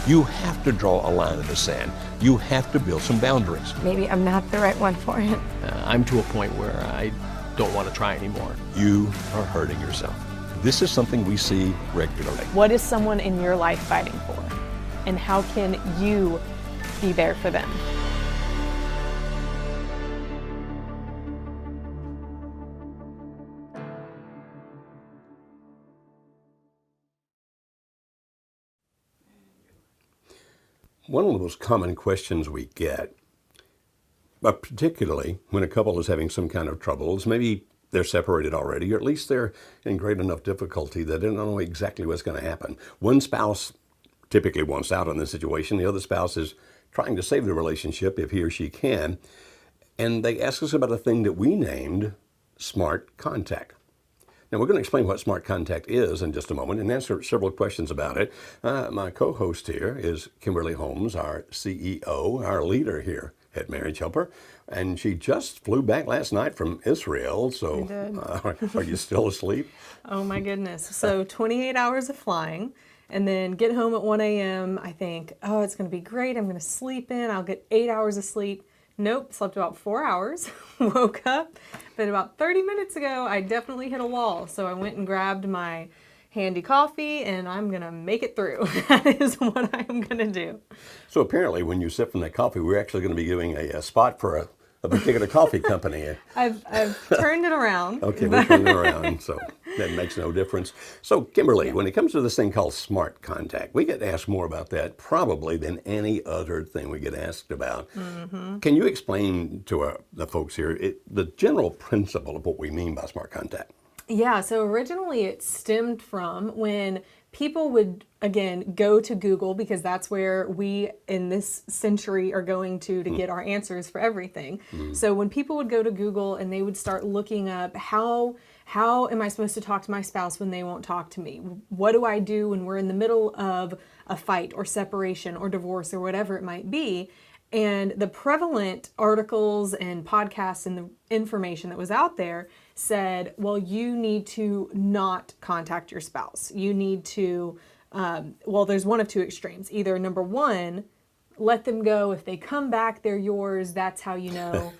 You have to draw a line in the sand. You have to build some boundaries. Maybe I'm not the right one for it. I'm to a point where I don't want to try anymore. You are hurting yourself. This is something we see regularly. What is someone in your life fighting for? And how can you be there for them? One of the most common questions we get, but particularly when a couple is having some kind of troubles, maybe they're separated already, or at least they're in great enough difficulty that they don't know exactly what's going to happen. One spouse typically wants out in this situation. The other spouse is trying to save the relationship if he or she can. And they ask us about a thing that we named smart contact. Now, we're going to explain what smart contact is in just a moment and answer several questions about it. My co-host here is Kimberly Holmes, our CEO, our leader here at Marriage Helper. And she just flew back last night from Israel. So are you still asleep? Oh my goodness. So 28 hours of flying and then get home at 1 a.m. I think, oh, it's going to be great. I'm going to sleep in. I'll get 8 hours of sleep. Nope, slept about 4 hours, woke up, but about 30 minutes ago, I definitely hit a wall. So I went and grabbed my handy coffee and I'm going to make it through. That is what I'm going to do. So apparently when you sip from that coffee, we're actually going to be giving a spot for a particular coffee company. I've turned it around. Okay, we're turning it around, so that makes no difference. So Kimberly, when it comes to this thing called smart contact, we get asked more about that probably than any other thing we get asked about. Mm-hmm. Can you explain to the folks here the general principle of what we mean by smart contact? Yeah, so originally it stemmed from when people would, again, go to Google, because that's where we in this century are going to get our answers for everything. So when people would go to Google and they would start looking up, how am I supposed to talk to my spouse when they won't talk to me? What do I do when we're in the middle of a fight or separation or divorce or whatever it might be? And the prevalent articles and podcasts and the information that was out there said, well, you need to not contact your spouse. You need to, there's one of two extremes. Either number one, let them go. If they come back, they're yours. That's how you know.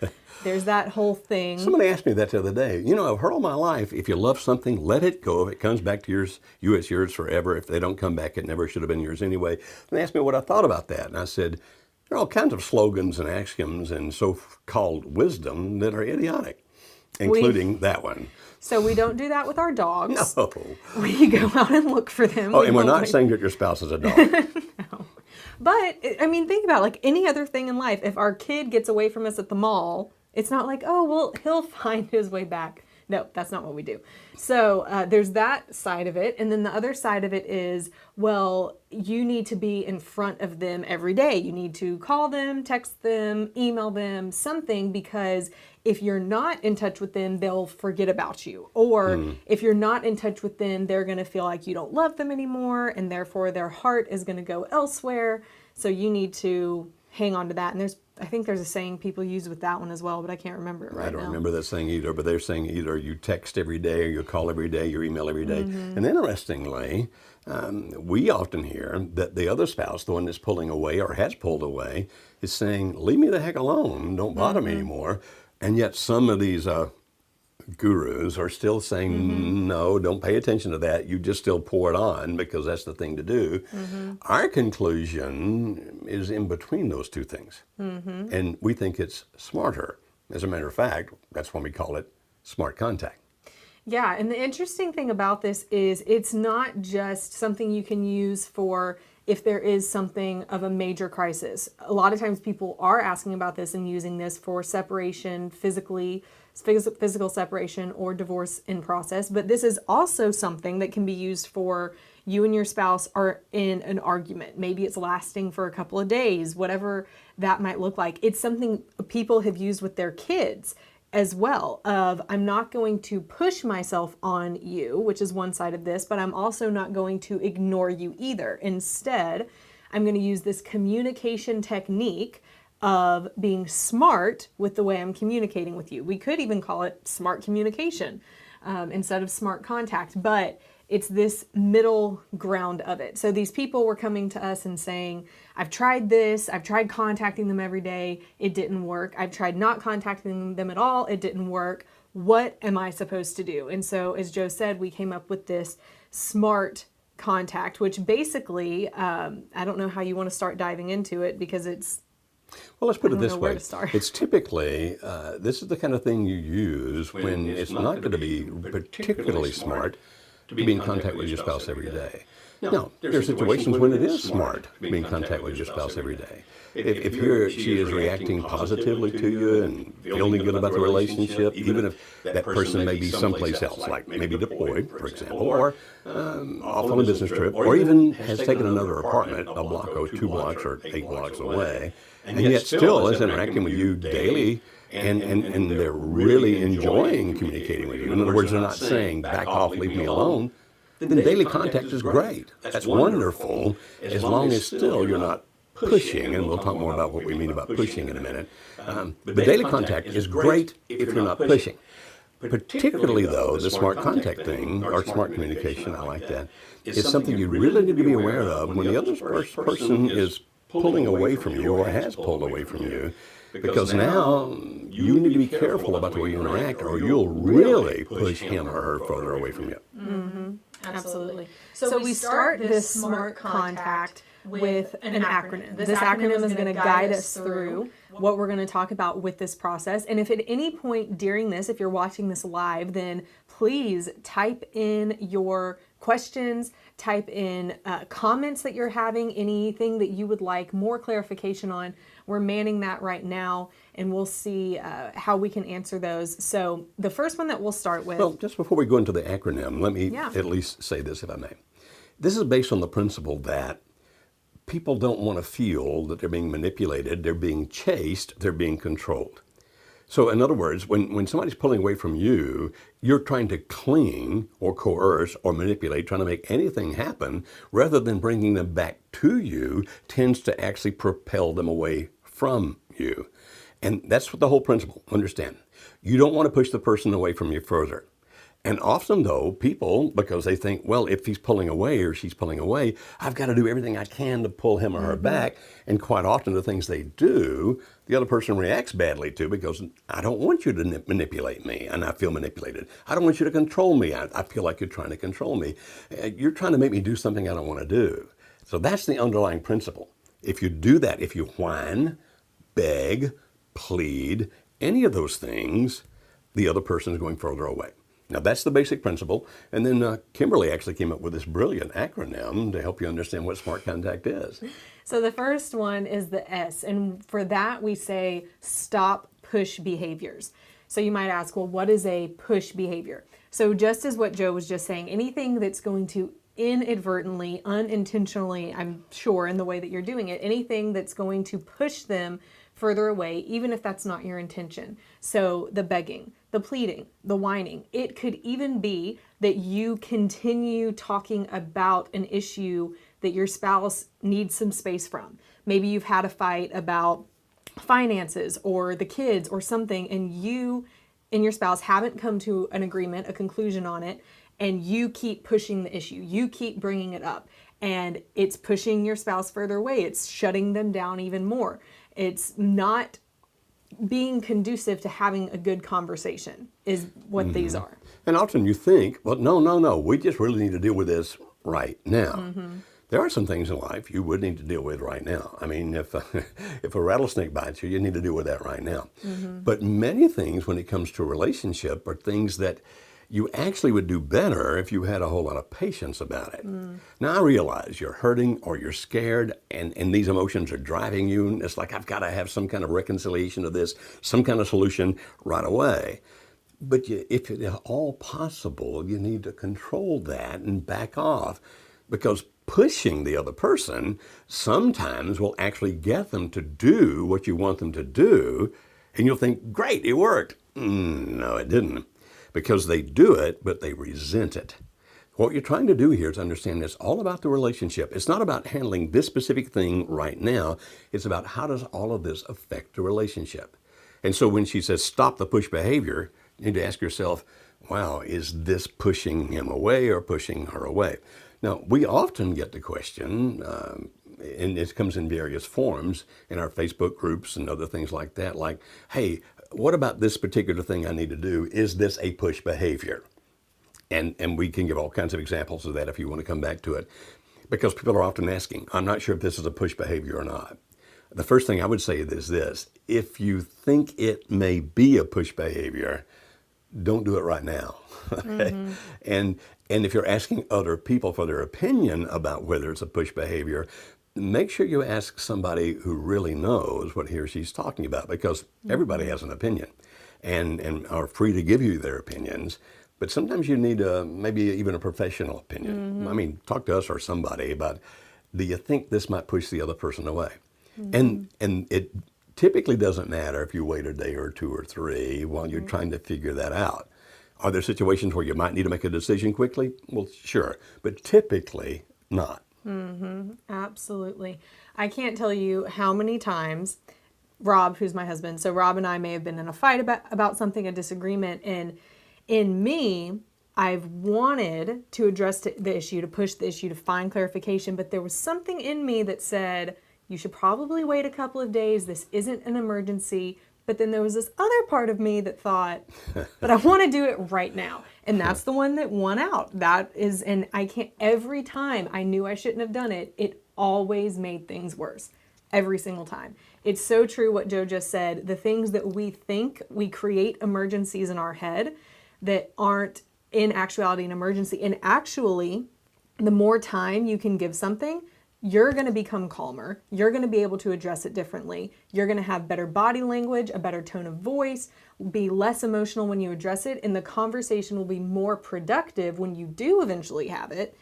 There's that whole thing. Somebody asked me that the other day. You know, I've heard all my life, if you love something, let it go. If it comes back to you, it's yours forever. If they don't come back, it never should have been yours anyway. And they asked me what I thought about that. And I said, there are all kinds of slogans and axioms and so-called wisdom that are idiotic, including that one. So we don't do that with our dogs. No. We go out and look for them. Oh, and we're not saying that your spouse is a dog. No. But, I mean, think about like any other thing in life. If our kid gets away from us at the mall, it's not like, oh, well, he'll find his way back. No, that's not what we do. So there's that side of it. And then the other side of it is, well, you need to be in front of them every day. You need to call them, text them, email them, something, because if you're not in touch with them, they'll forget about you. Or if you're not in touch with them, they're going to feel like you don't love them anymore, and therefore their heart is going to go elsewhere. So you need to hang on to that. And I think there's a saying people use with that one as well, but I can't remember it right now. I don't remember that saying either, but they're saying either you text every day or you call every day, you email every day. And interestingly, we often hear that the other spouse, the one that's pulling away or has pulled away, is saying, leave me the heck alone, don't bother me anymore. And yet some of these gurus are still saying, no, don't pay attention to that. You just still pour it on because that's the thing to do. Our conclusion is in between those two things. And we think it's smarter. As a matter of fact, that's when we call it smart contact. Yeah, and the interesting thing about this is it's not just something you can use for if there is something of a major crisis. A lot of times people are asking about this and using this for separation, physical separation or divorce in process. But this is also something that can be used for you and your spouse are in an argument. Maybe it's lasting for a couple of days, whatever that might look like. It's something people have used with their kids as well, of I'm not going to push myself on you, which is one side of this, but I'm also not going to ignore you either. Instead, I'm going to use this communication technique of being smart with the way I'm communicating with you. We could even call it smart communication. instead of smart contact. But it's this middle ground of it. So these people were coming to us and saying, I've tried this, I've tried contacting them every day, it didn't work. I've tried not contacting them at all, it didn't work. What am I supposed to do? And so, as Joe said, we came up with this smart contact, which basically, I don't know how you want to start diving into it because it's, well, let's put it this know where way. to start. It's typically, this is the kind of thing you use when it's not going to be particularly smart to be in contact with your spouse every day. Now, there are situations when it is smart to be in contact with your spouse every day. If he or she is reacting positively to you and feeling good about the relationship, even if that person may be someplace else, like maybe deployed, for example, or off on a business trip, or even has taken another apartment a block or 2 blocks or 8 blocks away, and yet still is interacting with you daily, and they're really enjoying communicating with you. In other words, they're not saying, back off, leave me alone. Then daily contact is great. That's wonderful, as long as still you're not pushing, and we'll talk more about what we mean about pushing in a minute. But daily contact is great if you're not pushing. Particularly, though, the smart contact thing, or smart communication, I like that, is something you really need to be aware of when the other person is pulling away from you or has pulled away from you. Because now you need to be careful about the way you interact, or you'll really push him or her further away from you. Mm-hmm. Absolutely. So we start this smart contact with an acronym. This acronym is going to guide us through what we're going to talk about with this process. And if at any point during this, if you're watching this live, then please type in your questions, type in comments that you're having, anything that you would like more clarification on. We're manning that right now, and we'll see how we can answer those. So the first one that we'll start with. Well, just before we go into the acronym, let me at least say this, if I may. This is based on the principle that people don't want to feel that they're being manipulated, they're being chased, they're being controlled. So in other words, when somebody's pulling away from you, you're trying to cling or coerce or manipulate, trying to make anything happen, rather than bringing them back to you, tends to actually propel them away from you. And that's what the whole principle, understand. You don't want to push the person away from you further. And often, though, people, because they think, well, if he's pulling away or she's pulling away, I've got to do everything I can to pull him or her back. And quite often the things they do, the other person reacts badly to, because I don't want you to manipulate me, and I feel manipulated. I don't want you to control me. I feel like you're trying to control me. You're trying to make me do something I don't want to do. So that's the underlying principle. If you do that, if you whine, beg, plead, any of those things, the other person is going further away. Now, that's the basic principle. And then Kimberly actually came up with this brilliant acronym to help you understand what smart contact is. So the first one is the S. And for that, we say stop push behaviors. So you might ask, well, what is a push behavior? So just as what Joe was just saying, anything that's going to inadvertently, unintentionally, I'm sure in the way that you're doing it, anything that's going to push them further away, even if that's not your intention. So the begging, the pleading, the whining. It could even be that you continue talking about an issue that your spouse needs some space from. Maybe you've had a fight about finances or the kids or something, and you and your spouse haven't come to an agreement, a conclusion on it, and you keep pushing the issue. You keep bringing it up, and it's pushing your spouse further away. It's shutting them down even more. It's not being conducive to having a good conversation is what these are. And often you think, well, no, we just really need to deal with this right now. There are some things in life you would need to deal with right now. I mean, if a rattlesnake bites you, you need to deal with that right now. But many things when it comes to a relationship are things that you actually would do better if you had a whole lot of patience about it. Now, I realize you're hurting or you're scared, and these emotions are driving you. And it's like, I've got to have some kind of reconciliation of this, some kind of solution right away. But if it is all possible, you need to control that and back off, because pushing the other person sometimes will actually get them to do what you want them to do, and you'll think, great, it worked. No, it didn't. Because they do it, but they resent it. What you're trying to do here is understand it's all about the relationship. It's not about handling this specific thing right now. It's about how does all of this affect the relationship. And so when she says stop the push behavior, you need to ask yourself, wow, is this pushing him away or pushing her away? Now, we often get the question, and it comes in various forms in our Facebook groups and other things like that, like, hey, what about this particular thing I need to do? Is this a push behavior? And we can give all kinds of examples of that if you want to come back to it. Because people are often asking, I'm not sure if this is a push behavior or not. The first thing I would say is this: if you think it may be a push behavior, don't do it right now. Okay? Mm-hmm. And if you're asking other people for their opinion about whether it's a push behavior, make sure you ask somebody who really knows what he or she's talking about, because everybody has an opinion and are free to give you their opinions. But sometimes you need maybe even a professional opinion. I mean, talk to us or somebody about, do you think this might push the other person away? And it typically doesn't matter if you wait a day or two or three while you're trying to figure that out. Are there situations where you might need to make a decision quickly? Well, sure, but typically not. Absolutely. I can't tell you how many times Rob, who's my husband, so Rob and I may have been in a fight about something, a disagreement, and in me, I've wanted to address the issue, to push the issue, to find clarification, but there was something in me that said, you should probably wait a couple of days. This isn't an emergency. But then there was this other part of me that thought, but I want to do it right now. And that's the one that won out. That is, and I can't, every time I knew I shouldn't have done it, it always made things worse. Every single time. It's so true what Joe just said. The things that we think, we create emergencies in our head that aren't in actuality an emergency. And actually, the more time you can give something, you're going to become calmer. You're going to be able to address it differently. You're going to have better body language, a better tone of voice, be less emotional when you address it, and the conversation will be more productive when you do eventually have it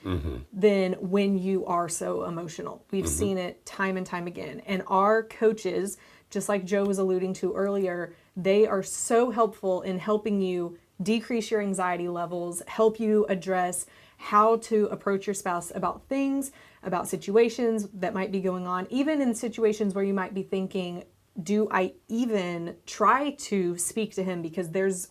than when you are so emotional. We've seen it time and time again. And our coaches, just like Joe was alluding to earlier, they are so helpful in helping you decrease your anxiety levels, help you address how to approach your spouse about things, about situations that might be going on, even in situations where you might be thinking, do I even try to speak to him because there's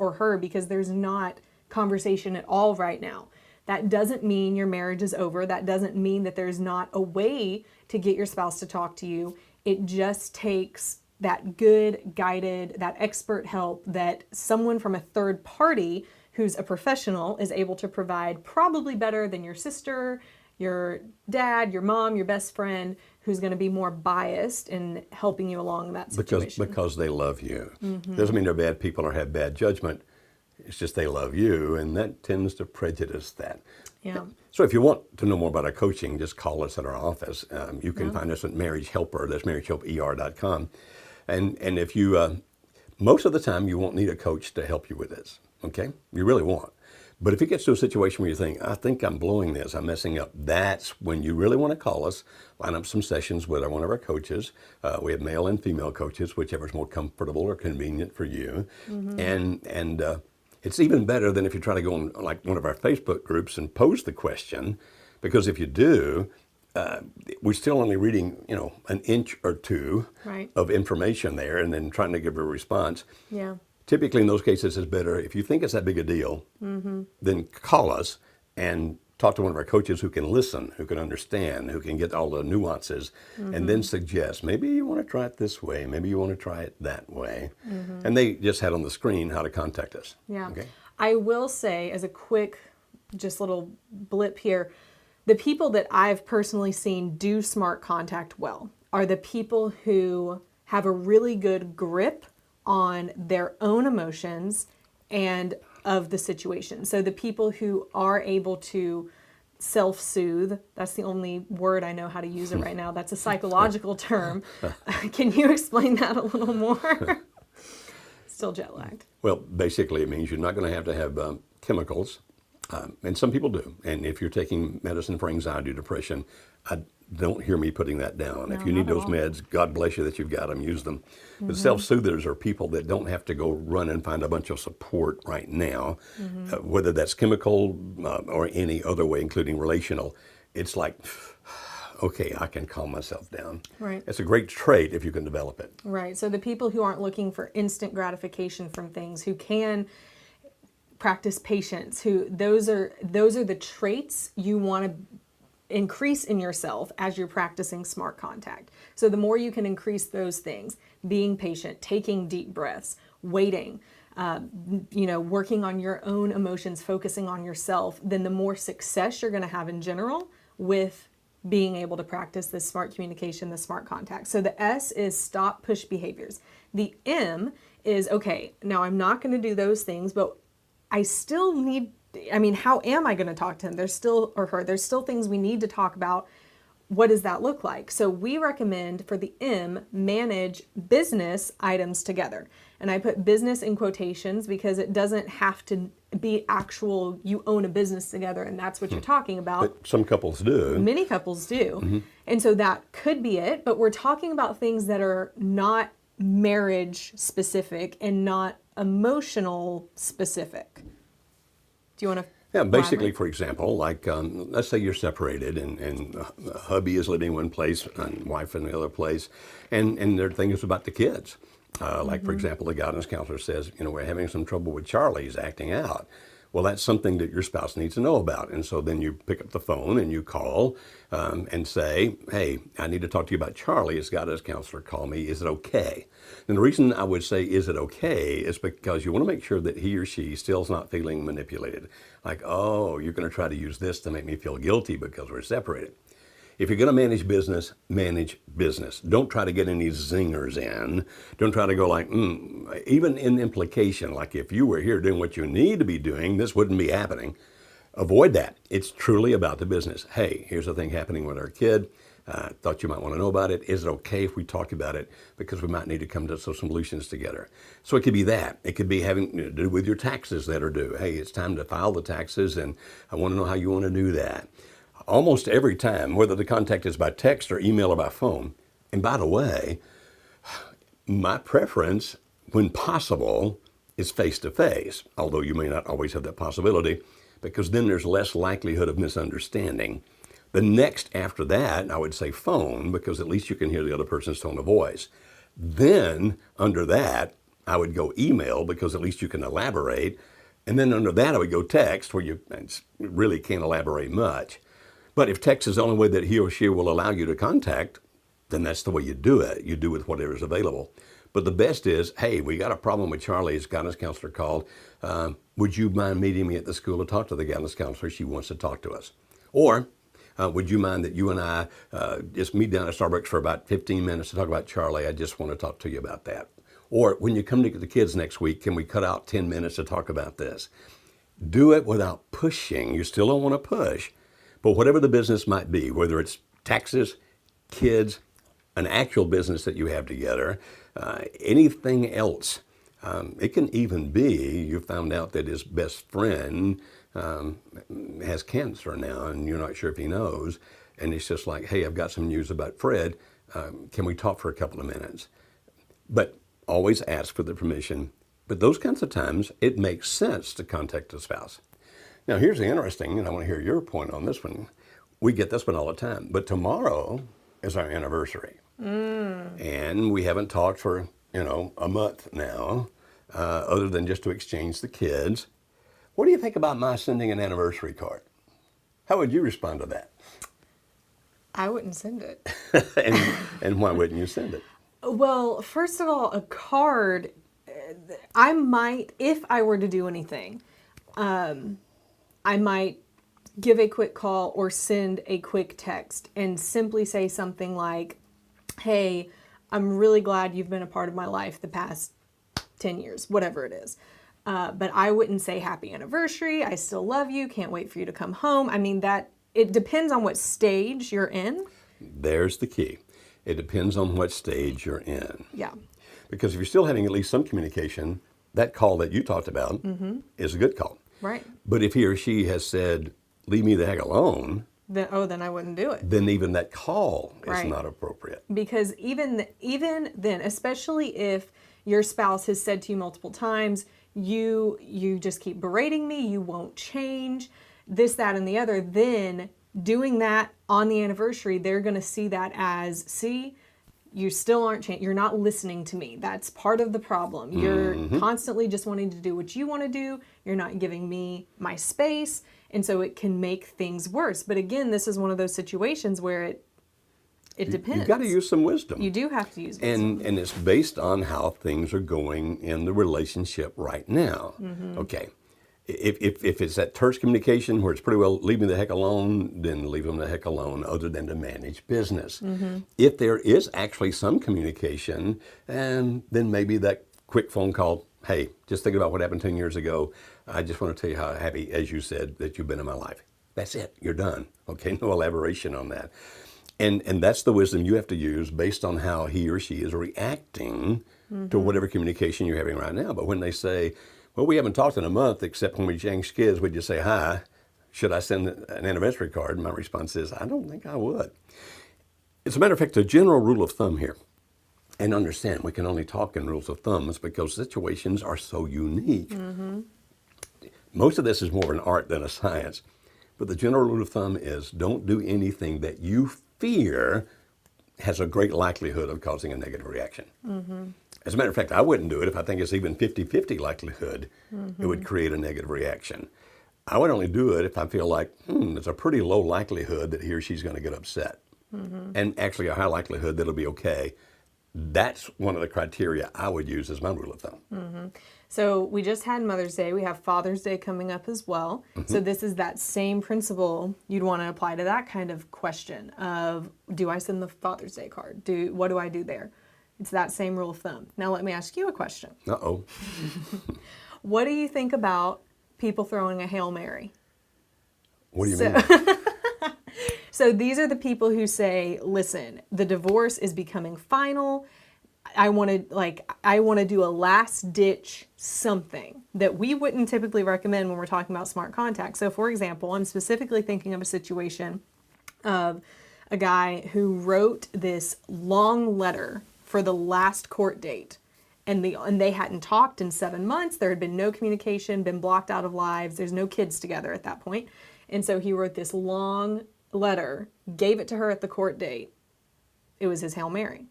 not conversation at all right now. That doesn't mean your marriage is over. That doesn't mean that there's not a way to get your spouse to talk to you. It just takes that good, guided, that expert help that someone from a third party who's a professional is able to provide, probably better than your sister, your dad, your mom, your best friend, who's going to be more biased in helping you along that situation. Because they love you. Doesn't mean they're bad people or have bad judgment. It's just they love you, and that tends to prejudice that. Yeah. So if you want to know more about our coaching, just call us at our office. You can find us at Marriage Helper. That's marriagehelper.com. And if you, most of the time, you won't need a coach to help you with this. Okay? You really won't. But if it gets to a situation where you think, I think I'm blowing this, I'm messing up, that's when you really want to call us, line up some sessions with one of our coaches. We have male and female coaches, whichever's more comfortable or convenient for you. And it's even better than if you try to go on like one of our Facebook groups and pose the question, because if you do, we're still only reading, an inch or two of information there and then trying to give a response. Yeah. Typically, in those cases, it's better if you think it's that big a deal, then call us and talk to one of our coaches who can listen, who can understand, who can get all the nuances, and then suggest, maybe you want to try it this way, maybe you want to try it that way. And they just had on the screen how to contact us. Yeah. Okay? I will say, as a quick, just little blip here, the people that I've personally seen do smart contact well are the people who have a really good grip on their own emotions and of the situation. So the people who are able to self-soothe, that's the only word I know how to use it right now. That's a psychological term. Can you explain that a little more? Still jet lagged. Well, basically it means you're not going to have chemicals, and some people do. And if you're taking medicine for anxiety, depression, don't hear me putting that down. No, If you need not at those all. meds, God bless you that you've got them, use them. But self-soothers are people that don't have to go run and find a bunch of support right now, whether that's chemical or any other way, including relational. It's like, okay, I can calm myself down. Right. It's a great trait if you can develop it. Right. So the people who aren't looking for instant gratification from things, who can practice patience, who those are the traits you want to increase in yourself as you're practicing smart contact. So the more you can increase those things, being patient, taking deep breaths, waiting, working on your own emotions, focusing on yourself, then the more success you're going to have in general with being able to practice this smart communication, the smart contact. So the S is stop push behaviors. The M is, okay, now I'm not going to do those things, but I still need, how am I going to talk to him? There's still, or her, there's still things we need to talk about. What does that look like? So we recommend for the M, manage business items together. And I put business in quotations because it doesn't have to be actual, you own a business together and that's what you're talking about. But some couples do. Many couples do. And so that could be it, but we're talking about things that are not marriage specific and not emotional specific. Do you want to? Yeah, basically, for example, like let's say you're separated and hubby is living one place and wife in the other place, and their thing is about the kids. Like, for example, the guidance counselor says, we're having some trouble with Charlie, he's acting out. Well, that's something that your spouse needs to know about. And so then you pick up the phone and you call and say, hey, I need to talk to you about Charlie. His guidance counselor called me. Is it okay? And the reason I would say, is it okay, is because you want to make sure that he or she still is not feeling manipulated. Like, oh, you're going to try to use this to make me feel guilty because we're separated. If you're going to manage business, manage business. Don't try to get any zingers in. Don't try to go like, even in implication, like if you were here doing what you need to be doing, this wouldn't be happening. Avoid that. It's truly about the business. Hey, here's the thing happening with our kid. Thought you might want to know about it. Is it okay if we talk about it? Because we might need to come to some solutions together. So it could be that. It could be having to do with your taxes that are due. Hey, it's time to file the taxes and I want to know how you want to do that. Almost every time, whether the contact is by text or email or by phone. And by the way, my preference, when possible, is face-to-face, although you may not always have that possibility, because then there's less likelihood of misunderstanding. The next after that, I would say phone, because at least you can hear the other person's tone of voice. Then, under that, I would go email, because at least you can elaborate. And then under that, I would go text, where you really can't elaborate much. But if text is the only way that he or she will allow you to contact, then that's the way you do it. You do with whatever is available. But the best is, hey, we got a problem with Charlie's guidance counselor called. Would you mind meeting me at the school to talk to the guidance counselor? She wants to talk to us. Or would you mind that you and I just meet down at Starbucks for about 15 minutes to talk about Charlie? I just want to talk to you about that. Or when you come to get the kids next week, can we cut out 10 minutes to talk about this? Do it without pushing. You still don't want to push. But whatever the business might be, whether it's taxes, kids, an actual business that you have together, anything else, it can even be you found out that his best friend has cancer now and you're not sure if he knows. And it's just like, hey, I've got some news about Fred. Can we talk for a couple of minutes? But always ask for the permission. But those kinds of times, it makes sense to contact the spouse. Now, here's the interesting, and I want to hear your point on this one. We get this one all the time, but tomorrow is our anniversary. And we haven't talked for, a month now, other than just to exchange the kids. What do you think about my sending an anniversary card? How would you respond to that? I wouldn't send it. and why wouldn't you send it? Well, first of all, a card, I might, if I were to do anything, I might give a quick call or send a quick text and simply say something like, hey, I'm really glad you've been a part of my life the past 10 years, whatever it is. But I wouldn't say happy anniversary. I still love you. Can't wait for you to come home. It depends on what stage you're in. There's the key. It depends on what stage you're in. Yeah. Because if you're still having at least some communication, that call that you talked about is a good call. Right. But if he or she has said, leave me the heck alone, then I wouldn't do it. Then even that call is Right. not appropriate. Because even then, especially if your spouse has said to you multiple times, you just keep berating me, you won't change, this, that, and the other, then doing that on the anniversary, they're going to see that as, see, you still aren't you're not listening to me. That's part of the problem. You're constantly just wanting to do what you want to do. You're not giving me my space. And so it can make things worse. But again, this is one of those situations where it depends. You've got to use some wisdom. You do have to use wisdom. And it's based on how things are going in the relationship right now. Okay. If it's that terse communication where it's pretty well leave me the heck alone, then leave them the heck alone, other than to manage business. If there is actually some communication, and then maybe that quick phone call, hey, just thinking about what happened 10 years ago, I just want to tell you how happy, as you said, that you've been in my life. That's it. You're done. Okay, no elaboration on that. And that's the wisdom you have to use based on how he or she is reacting to whatever communication you're having right now. But when they say, well, we haven't talked in a month, except when we change kids, we just say, hi, should I send an anniversary card? And my response is, I don't think I would. As a matter of fact, the general rule of thumb here, and understand we can only talk in rules of thumbs because situations are so unique. Most of this is more an art than a science. But the general rule of thumb is don't do anything that you fear has a great likelihood of causing a negative reaction. As a matter of fact, I wouldn't do it if I think it's even 50-50 likelihood it would create a negative reaction. I would only do it if I feel like, there's a pretty low likelihood that he or she's going to get upset. And actually a high likelihood that it'll be okay. That's one of the criteria I would use as my rule of thumb. So we just had Mother's Day. We have Father's Day coming up as well. So this is that same principle you'd want to apply to that kind of question of, do I send the Father's Day card? What do I do there? It's that same rule of thumb. Now let me ask you a question. Uh-oh. What do you think about people throwing a Hail Mary? What do you mean? So these are the people who say, listen, the divorce is becoming final. I want to do a last ditch something that we wouldn't typically recommend when we're talking about smart contact. So for example, I'm specifically thinking of a situation of a guy who wrote this long letter for the last court date. And they hadn't talked in 7 months. There had been no communication, been blocked out of lives. There's no kids together at that point. And so he wrote this long letter, gave it to her at the court date. It was his Hail Mary.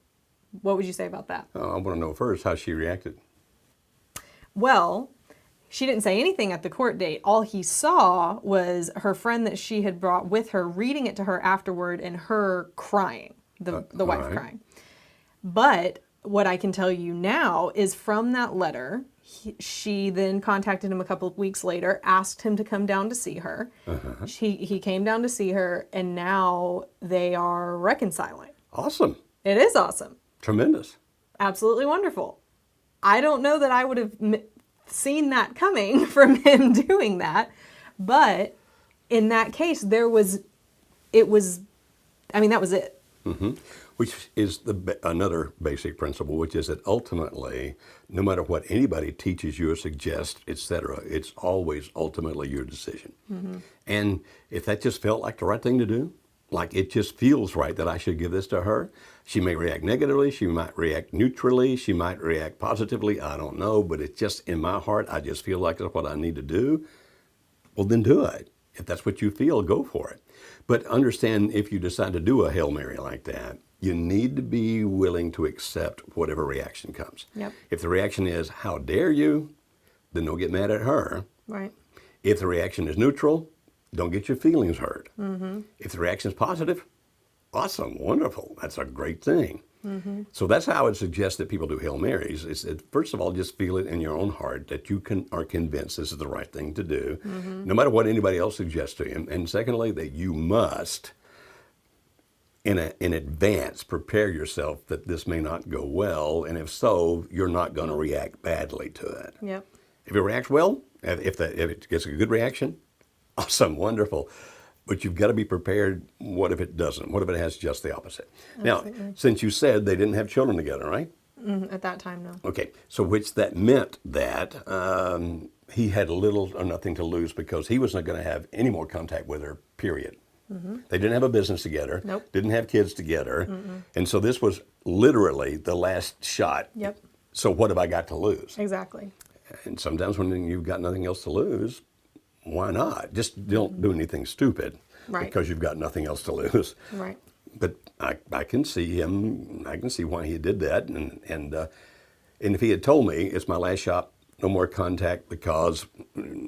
What would you say about that? I want to know first how she reacted. Well, she didn't say anything at the court date. All he saw was her friend that she had brought with her reading it to her afterward and her crying, the wife crying. But what I can tell you now is from that letter, she then contacted him a couple of weeks later, asked him to come down to see her. He came down to see her, and now they are reconciling. Awesome. It is awesome. Tremendous. Absolutely wonderful. I don't know that I would have seen that coming from him doing that, but in that case, that was it. Which is another basic principle, which is that ultimately, no matter what anybody teaches you or suggests, etc., it's always ultimately your decision. And if that just felt like the right thing to do, like it just feels right that I should give this to her, she may react negatively, she might react neutrally, she might react positively, I don't know, but it's just in my heart, I just feel like that's what I need to do. Well, then do it. If that's what you feel, go for it. But understand, if you decide to do a Hail Mary like that, you need to be willing to accept whatever reaction comes. If the reaction is, how dare you, then don't get mad at her. Right. If the reaction is neutral, don't get your feelings hurt. If the reaction is positive, awesome, wonderful, that's a great thing. So that's how I would suggest that people do Hail Marys. Is that, first of all, just feel it in your own heart that you are convinced this is the right thing to do, no matter what anybody else suggests to you. And secondly, that you must, in advance, prepare yourself that this may not go well, and if so, you're not going to react badly to it. If it reacts well, if it gets a good reaction, awesome, wonderful. But you've got to be prepared. What if it doesn't? What if it has just the opposite? Absolutely. Now, since you said they didn't have children together, right? At that time, no. Okay, so which that meant that he had little or nothing to lose because he was not going to have any more contact with her, period. They didn't have a business together, didn't have kids together, and so this was literally the last shot. So what have I got to lose? Exactly. And sometimes when you've got nothing else to lose, why not? Just don't do anything stupid because you've got nothing else to lose. but I can see him. I can see why he did that. And if he had told me it's my last shot, no more contact because,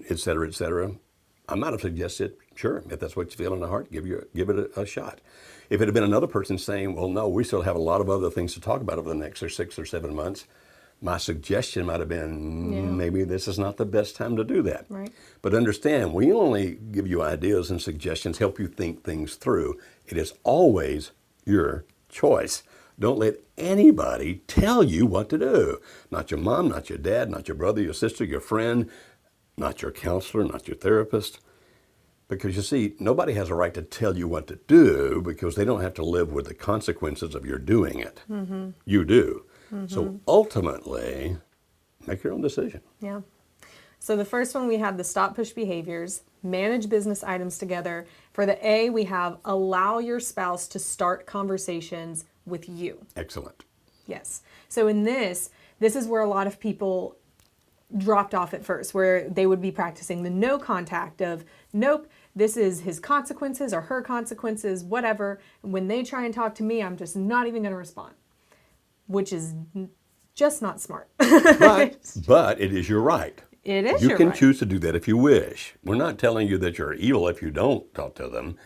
et cetera, I might have suggested, sure, if that's what you feel in the heart, give it a shot. If it had been another person saying, well, no, we still have a lot of other things to talk about over the next 6 or 7 months, my suggestion might have been, maybe this is not the best time to do that. Right. But understand, we only give you ideas and suggestions, help you think things through. It is always your choice. Don't let anybody tell you what to do. Not your mom, not your dad, not your brother, your sister, your friend, not your counselor, not your therapist. Because you see, nobody has a right to tell you what to do because they don't have to live with the consequences of your doing it. Mm-hmm. You do. Mm-hmm. So ultimately, make your own decision. Yeah. So the first one, we had the stop push behaviors, manage business items together. For the A, we have allow your spouse to start conversations with you. Excellent. Yes. So in this is where a lot of people dropped off at first, where they would be practicing the no contact of, nope, this is his consequences or her consequences, whatever. When they try and talk to me, I'm just not even going to respond, which is just not smart. But it is your right. It is you your can right. choose to do that if you wish. We're not telling you that you're evil if you don't talk to them.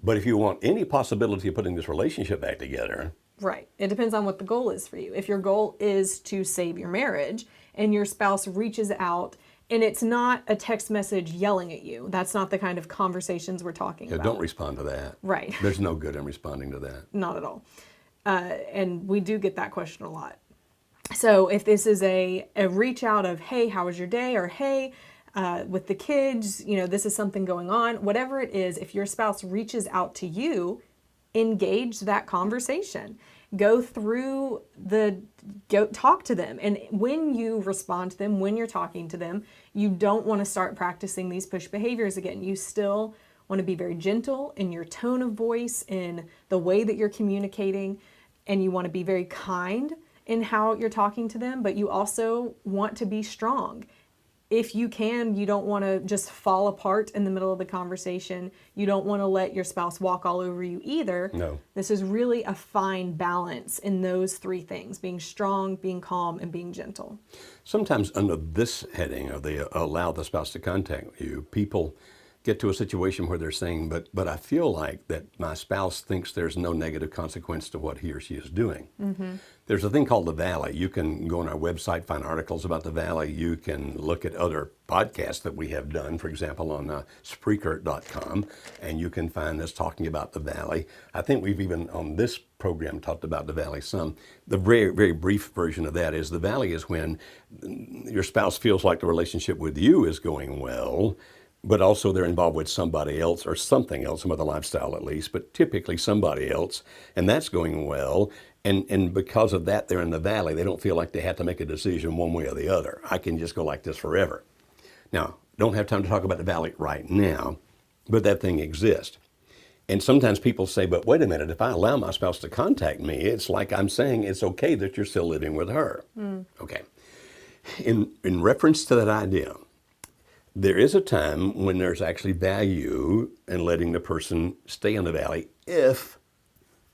But if you want any possibility of putting this relationship back together. Right. It depends on what the goal is for you. If your goal is to save your marriage and your spouse reaches out and it's not a text message yelling at you, that's not the kind of conversations we're talking about. Don't respond to that. Right. There's no good in responding to that. Not at all. And we do get that question a lot. So if this is a reach out of, hey, how was your day? Or, hey, with the kids, this is something going on. Whatever it is, if your spouse reaches out to you, engage that conversation. Go talk to them. And when you respond to them, when you're talking to them, you don't want to start practicing these push behaviors again. You still want to be very gentle in your tone of voice, in the way that you're communicating, and you want to be very kind in how you're talking to them, but you also want to be strong. If you can, you don't want to just fall apart in the middle of the conversation. You don't want to let your spouse walk all over you either. No. This is really a fine balance in those three things: being strong, being calm, and being gentle. Sometimes under this heading of the allow the spouse to contact you, people get to a situation where they're saying, but I feel like that my spouse thinks there's no negative consequence to what he or she is doing. Mm-hmm. There's a thing called the Valley. You can go on our website, find articles about the Valley. You can look at other podcasts that we have done, for example, on Spreaker.com, and you can find us talking about the Valley. I think we've even on this program talked about the Valley some. The very, very brief version of that is the Valley is when your spouse feels like the relationship with you is going well, but also they're involved with somebody else or something else, some other lifestyle at least, but typically somebody else, and that's going well. And because of that, they're in the valley. They don't feel like they have to make a decision one way or the other. I can just go like this forever. Now, don't have time to talk about the valley right now, but that thing exists. And sometimes people say, but wait a minute, if I allow my spouse to contact me, it's like I'm saying it's okay that you're still living with her. Okay. In reference to that idea, there is a time when there's actually value in letting the person stay in the valley if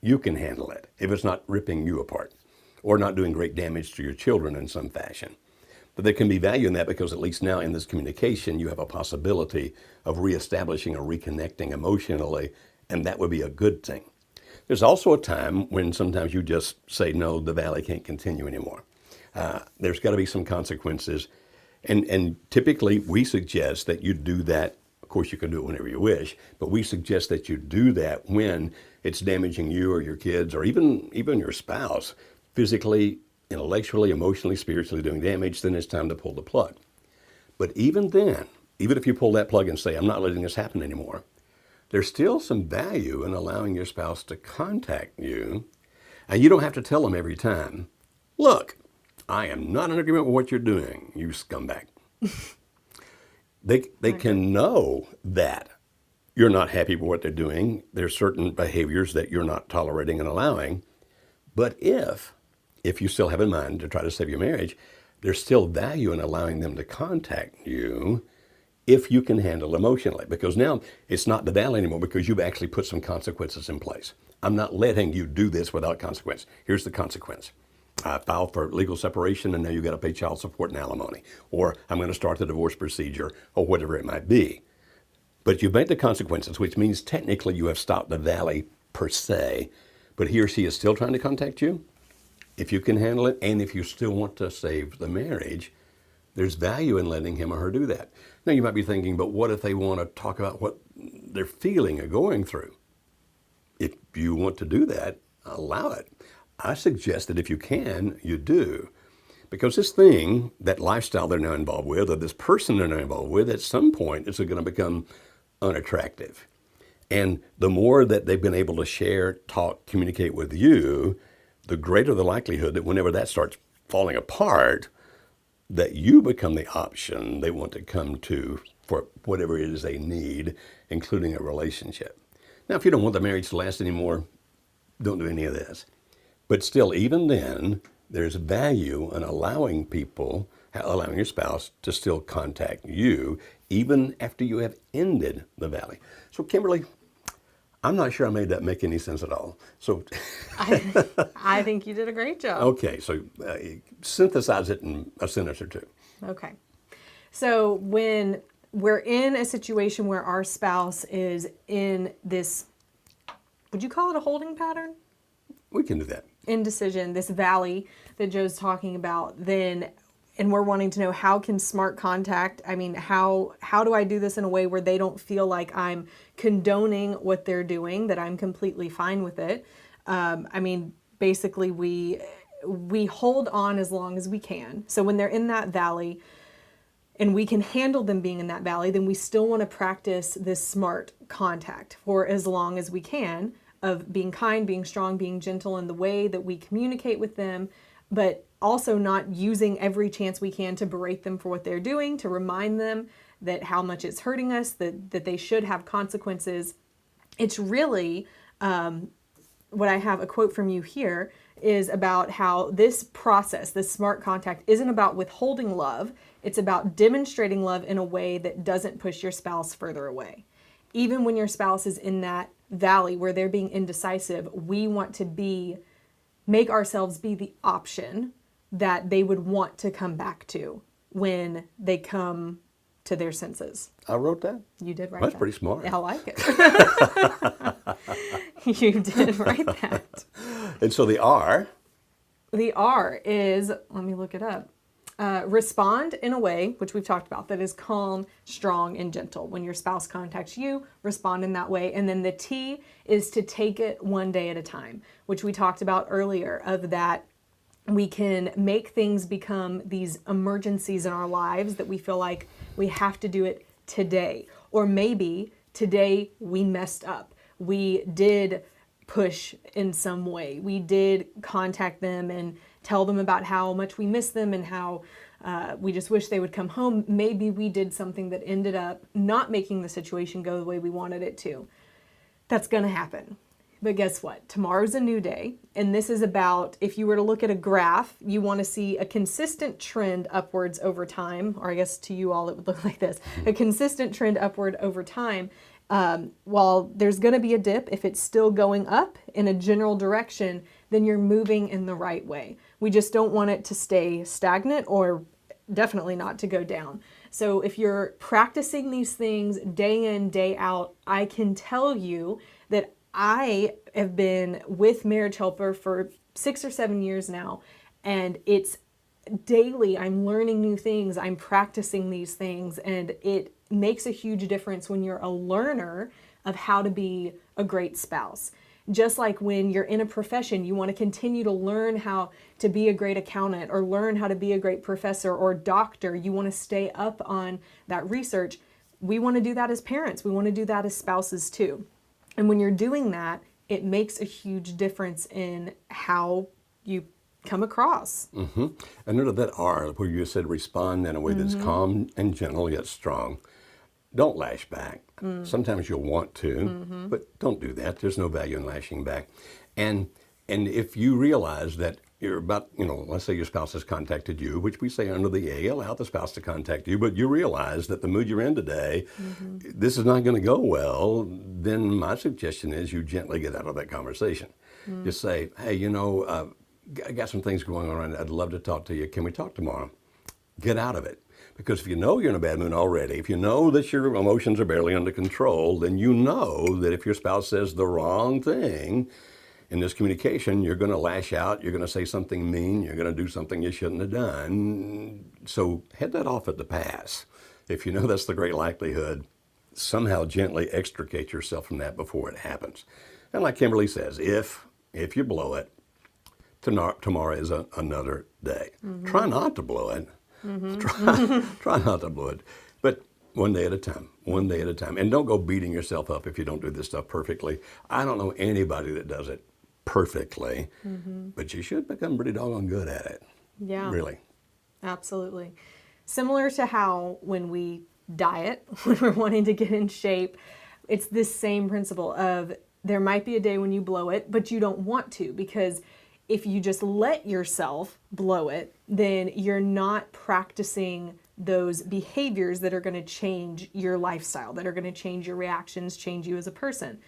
you can handle it, if it's not ripping you apart or not doing great damage to your children in some fashion. But there can be value in that because at least now in this communication, you have a possibility of reestablishing or reconnecting emotionally, and that would be a good thing. There's also a time when sometimes you just say, no, the valley can't continue anymore. There's got to be some consequences. And typically we suggest that you do that. Of course, you can do it whenever you wish, but we suggest that you do that when it's damaging you or your kids or even your spouse, physically, intellectually, emotionally, spiritually doing damage. Then it's time to pull the plug. But even then, even if you pull that plug and say, I'm not letting this happen anymore, there's still some value in allowing your spouse to contact you. And you don't have to tell them every time, look, I am not in agreement with what you're doing, you scumbag. They can know that you're not happy with what they're doing. There's certain behaviors that you're not tolerating and allowing. But if you still have in mind to try to save your marriage, there's still value in allowing them to contact you if you can handle emotionally. Because now it's not the valley anymore because you've actually put some consequences in place. I'm not letting you do this without consequence. Here's the consequence. I filed for legal separation and now you've got to pay child support and alimony. Or I'm going to start the divorce procedure or whatever it might be. But you've made the consequences, which means technically you have stopped the valley per se. But he or she is still trying to contact you. If you can handle it and if you still want to save the marriage, there's value in letting him or her do that. Now you might be thinking, but what if they want to talk about what they're feeling or going through? If you want to do that, allow it. I suggest that if you can, you do. Because this thing, that lifestyle they're now involved with, or this person they're now involved with, at some point it's going to become unattractive. And the more that they've been able to share, talk, communicate with you, the greater the likelihood that whenever that starts falling apart, that you become the option they want to come to for whatever it is they need, including a relationship. Now, if you don't want the marriage to last anymore, don't do any of this. But still, even then, there's value in allowing your spouse to still contact you, even after you have ended the valley. So, Kimberly, I'm not sure I made that make any sense at all. So, I think you did a great job. Okay, so synthesize it in a sentence or two. Okay. So when we're in a situation where our spouse is in this, would you call it a holding pattern? We can do that. Indecision, this valley that Joe's talking about, and we're wanting to know how can smart contact, how do I do this in a way where they don't feel like I'm condoning what they're doing, that I'm completely fine with it. Basically we hold on as long as we can. So when they're in that valley and we can handle them being in that valley, then we still want to practice this smart contact for as long as we can, of being kind, being strong, being gentle in the way that we communicate with them, but also not using every chance we can to berate them for what they're doing, to remind them that how much it's hurting us, that they should have consequences. It's really, what I have a quote from you here is about how this process, this smart contact, isn't about withholding love. It's about demonstrating love in a way that doesn't push your spouse further away. Even when your spouse is in that valley where they're being indecisive, we want to make ourselves be the option that they would want to come back to when they come to their senses. I wrote that? You did write That's that. pretty smart. I like it. You did write that. And so the R? The R is, let me look it up. Respond in a way, which we've talked about, that is calm, strong, and gentle. When your spouse contacts you, respond in that way. And then the T is to take it one day at a time, which we talked about earlier, of that we can make things become these emergencies in our lives that we feel like we have to do it today. Or maybe today we messed up. We did push in some way. We did contact them and tell them about how much we miss them and how we just wish they would come home. Maybe we did something that ended up not making the situation go the way we wanted it to. That's going to happen. But guess what? Tomorrow's a new day. And this is about, if you were to look at a graph, you want to see a consistent trend upwards over time, or I guess to you all it would look like this, a consistent trend upward over time. While there's going to be a dip, if it's still going up in a general direction, then you're moving in the right way. We just don't want it to stay stagnant, or definitely not to go down. So if you're practicing these things day in, day out, I can tell you that I have been with Marriage Helper for 6 or 7 years now, and it's daily. I'm learning new things. I'm practicing these things, and it makes a huge difference when you're a learner of how to be a great spouse. Just like when you're in a profession, you want to continue to learn how to be a great accountant or learn how to be a great professor or doctor. You want to stay up on that research. We want to do that as parents. We want to do that as spouses too. And when you're doing that, it makes a huge difference in how you come across. Mm-hmm. And under that R, where you said respond in a way that's calm and gentle yet strong, don't lash back. Sometimes you'll want to, but don't do that. There's no value in lashing back. And And if you realize that you're about, let's say your spouse has contacted you, which we say under the A, allow the spouse to contact you, but you realize that the mood you're in today, this is not going to go well, then my suggestion is you gently get out of that conversation. Just say, hey, I got some things going on. I'd love to talk to you. Can we talk tomorrow? Get out of it. Because if you know you're in a bad mood already, if you know that your emotions are barely under control, then you know that if your spouse says the wrong thing in this communication, you're going to lash out, you're going to say something mean, you're going to do something you shouldn't have done. So head that off at the pass. If you know that's the great likelihood, somehow gently extricate yourself from that before it happens. And like Kimberly says, if you blow it, tomorrow is another day. Try not to blow it. Try not to blow it. But one day at a time, one day at a time. And don't go beating yourself up if you don't do this stuff perfectly. I don't know anybody that does it perfectly, but you should become pretty doggone good at it. Yeah. Really. Absolutely. Similar to how when we diet, when we're wanting to get in shape, it's this same principle of there might be a day when you blow it, but you don't want to, because if you just let yourself blow it, then you're not practicing those behaviors that are going to change your lifestyle, that are going to change your reactions, change you as a person.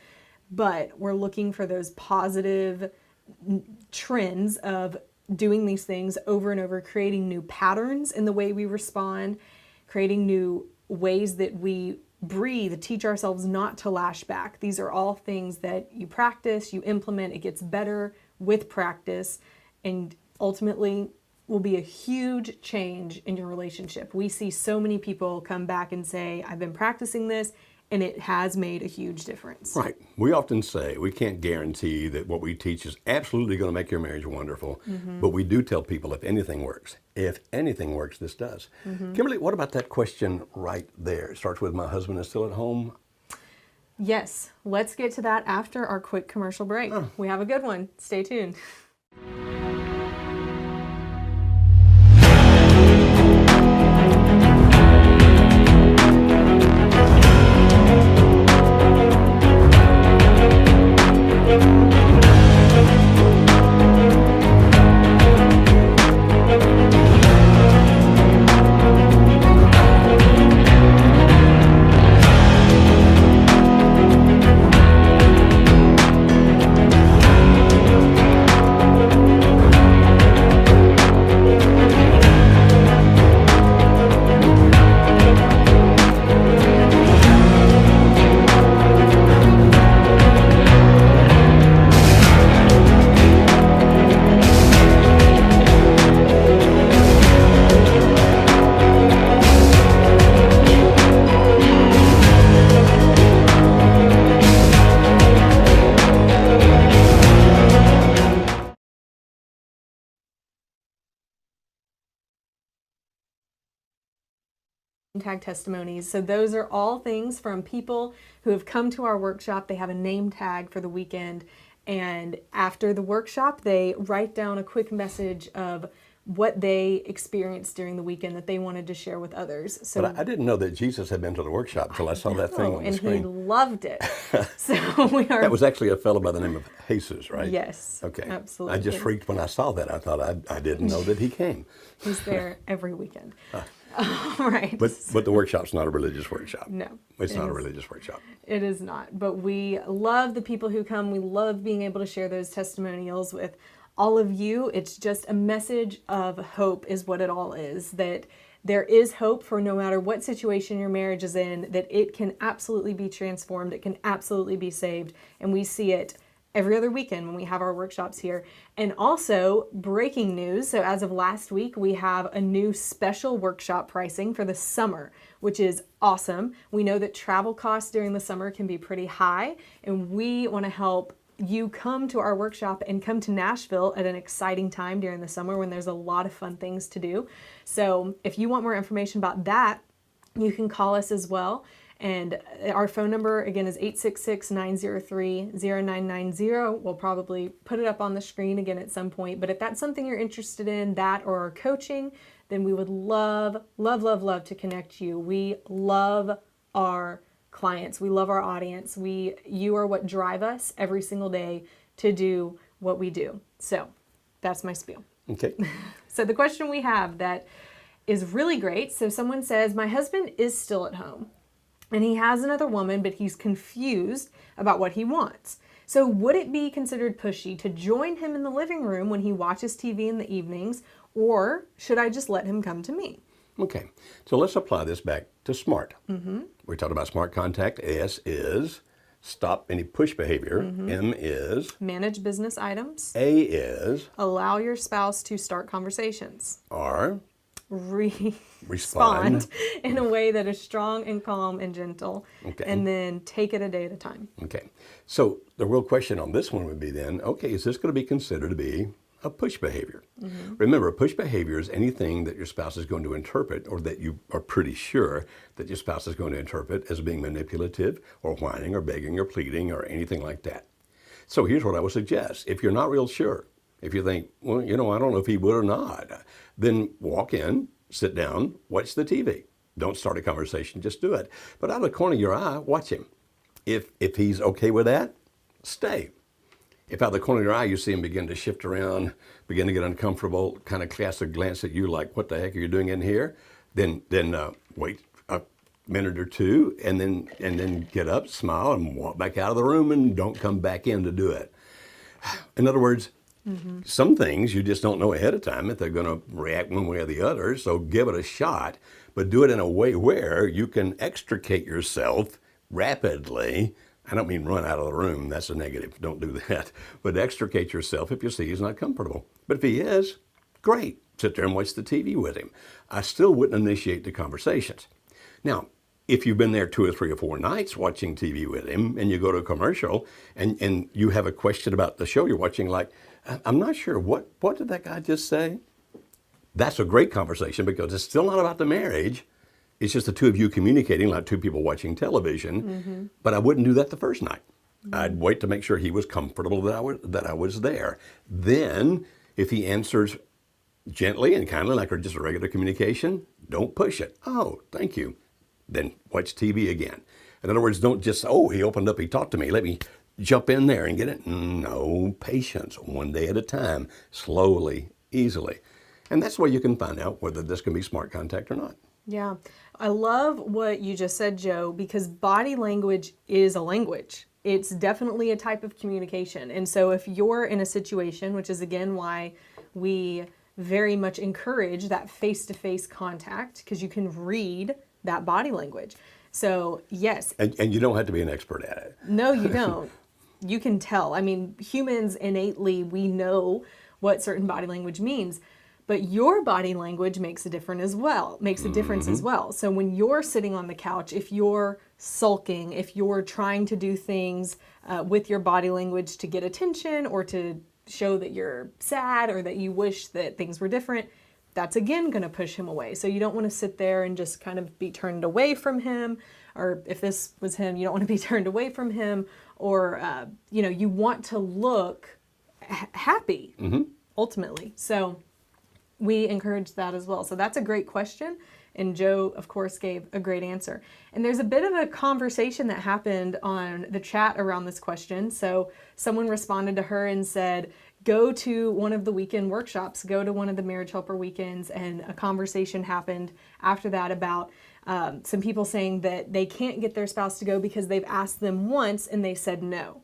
But we're looking for those positive trends of doing these things over and over, creating new patterns in the way we respond, creating new ways that we breathe, teach ourselves not to lash back. These are all things that you practice, you implement, it gets better with practice, and ultimately will be a huge change in your relationship. We see so many people come back and say, I've been practicing this, and it has made a huge difference. Right. We often say we can't guarantee that what we teach is absolutely going to make your marriage wonderful, but we do tell people if anything works, this does. Kimberly, what about that question right there? It starts with, my husband is still at home. Yes, let's get to that after our quick commercial break. We have a good one. Stay tuned. Tag testimonies. So those are all things from people who have come to our workshop. They have a name tag for the weekend, and after the workshop they write down a quick message of what they experienced during the weekend that they wanted to share with others. So But I didn't know that Jesus had been to the workshop until I saw that thing on the and screen. he loved it. So we are. That was actually a fellow by the name of Jesus, right? Yes. Okay. Absolutely. I just freaked when I saw that. I thought I didn't know that he came. He's there every weekend. Right. But the workshop's not a religious workshop. No. It's not a religious workshop. It is not. But we love the people who come. We love being able to share those testimonials with all of you. It's just a message of hope is what it all is. That there is hope for no matter what situation your marriage is in, that it can absolutely be transformed. It can absolutely be saved. And we see it every other weekend when we have our workshops here. And also, breaking news, so as of last week, we have a new special workshop pricing for the summer, which is awesome. We know that travel costs during the summer can be pretty high, and we want to help you come to our workshop and come to Nashville at an exciting time during the summer when there's a lot of fun things to do. So if you want more information about that, you can call us as well. And our phone number, again, is 866-903-0990. We'll probably put it up on the screen again at some point. But if that's something you're interested in, that or our coaching, then we would love, love, love, love to connect you. We love our clients. We love our audience. You are what drive us every single day to do what we do. So that's my spiel. Okay. So the question we have that is really great. So someone says, my husband is still at home and he has another woman, but he's confused about what he wants. So would it be considered pushy to join him in the living room when he watches TV in the evenings, or should I just let him come to me? Okay. So let's apply this back to SMART. We talked about SMART contact. S is stop any push behavior. M is Manage business items. A is Allow your spouse to start conversations. R. Respond in a way that is strong and calm and gentle. Okay. And then take it a day at a time. Okay. So the real question on this one would be then, okay, is this going to be considered to be a push behavior? Remember, push behavior is anything that your spouse is going to interpret, or that you are pretty sure that your spouse is going to interpret as being manipulative or whining or begging or pleading or anything like that. So here's what I would suggest. If you're not real sure, if you think, well, I don't know if he would or not, then walk in, sit down, watch the TV. Don't start a conversation, just do it. But out of the corner of your eye, watch him. If he's okay with that, stay. If out of the corner of your eye you see him begin to shift around, begin to get uncomfortable, kind of cast a glance at you like, what the heck are you doing in here? Then wait a minute or two and then get up, smile, and walk back out of the room, and don't come back in to do it. In other words, some things you just don't know ahead of time if they're going to react one way or the other, so give it a shot, but do it in a way where you can extricate yourself rapidly. I don't mean run out of the room, that's a negative, don't do that. But extricate yourself if you see he's not comfortable. But if he is, great, sit there and watch the TV with him. I still wouldn't initiate the conversations. Now, if you've been there 2 or 3 or 4 nights watching TV with him, and you go to a commercial and you have a question about the show you're watching, like, I'm not sure, what did that guy just say? That's a great conversation, because it's still not about the marriage. It's just the two of you communicating like 2 people watching television. But I wouldn't do that the first night. I'd wait to make sure he was comfortable that I was there. Then, if he answers gently and kindly like just a regular communication, don't push it. Oh, thank you. Then watch TV again. In other words, don't just, oh, he opened up, he talked to me, let me jump in there and get it. No, patience, one day at a time, slowly, easily. And that's the way you can find out whether this can be smart contact or not. Yeah. I love what you just said, Joe, because body language is a language. It's definitely a type of communication. And so if you're in a situation, which is again why we very much encourage that face-to-face contact, because you can read that body language. So yes. And you don't have to be an expert at it. No, you don't. You can tell. I mean, humans innately, we know what certain body language means. But your body language makes a difference as well. So when you're sitting on the couch, if you're sulking, if you're trying to do things with your body language to get attention or to show that you're sad or that you wish that things were different, that's again going to push him away. So you don't want to sit there and just kind of be turned away from him. Or if this was him, you don't want to be turned away from him. Or, you want to look happy, ultimately. So we encourage that as well. So that's a great question. And Joe, of course, gave a great answer. And there's a bit of a conversation that happened on the chat around this question. So someone responded to her and said, go to one of the weekend workshops, go to one of the marriage helper weekends. And a conversation happened after that about some people saying that they can't get their spouse to go because they've asked them once and they said no.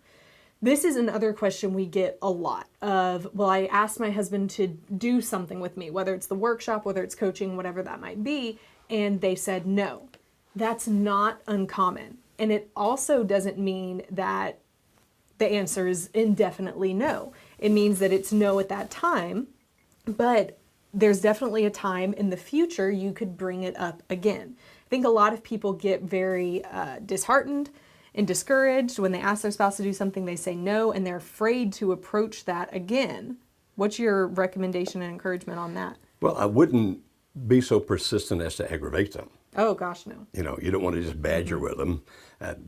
This is another question we get a lot of, well, I asked my husband to do something with me, whether it's the workshop, whether it's coaching, whatever that might be, and they said no. That's not uncommon. And it also doesn't mean that the answer is indefinitely no. It means that it's no at that time, but there's definitely a time in the future you could bring it up again. I think a lot of people get very disheartened and discouraged when they ask their spouse to do something, they say no, and they're afraid to approach that again. What's your recommendation and encouragement on that? Well, I wouldn't be so persistent as to aggravate them. Oh, gosh, no. You don't want to just badger with them.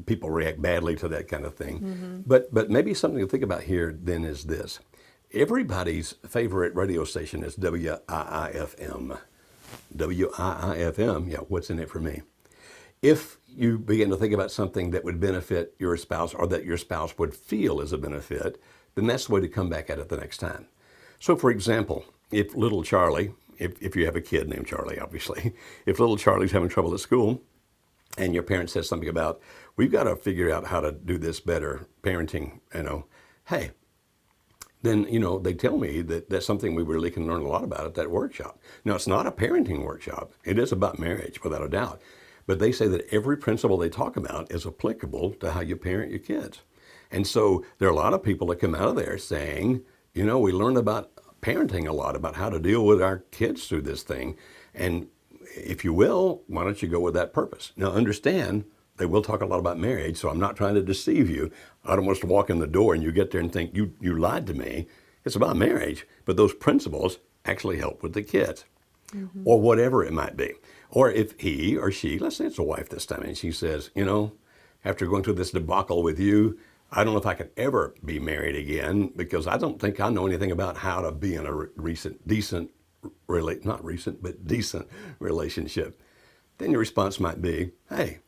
People react badly to that kind of thing. But maybe something to think about here then is this. Everybody's favorite radio station is WIIFM. WIIFM, yeah, what's in it for me? If you begin to think about something that would benefit your spouse or that your spouse would feel as a benefit, then that's the way to come back at it the next time. So for example, if little Charlie, if you have a kid named Charlie, obviously, if little Charlie's having trouble at school and your parent says something about, we've got to figure out how to do this better, parenting, hey, then, they tell me that that's something we really can learn a lot about at that workshop. Now, it's not a parenting workshop. It is about marriage, without a doubt. But they say that every principle they talk about is applicable to how you parent your kids. And so there are a lot of people that come out of there saying, we learned about parenting a lot, about how to deal with our kids through this thing. And if you will, why don't you go with that purpose? Now, understand, they will talk a lot about marriage, so I'm not trying to deceive you. I don't want us to walk in the door and you get there and think, you lied to me. It's about marriage, but those principles actually help with the kids, or whatever it might be. Or if he or she, let's say it's a wife this time, and she says, after going through this debacle with you, I don't know if I can ever be married again because I don't think I know anything about how to be in a decent relationship. Then your response might be, hey,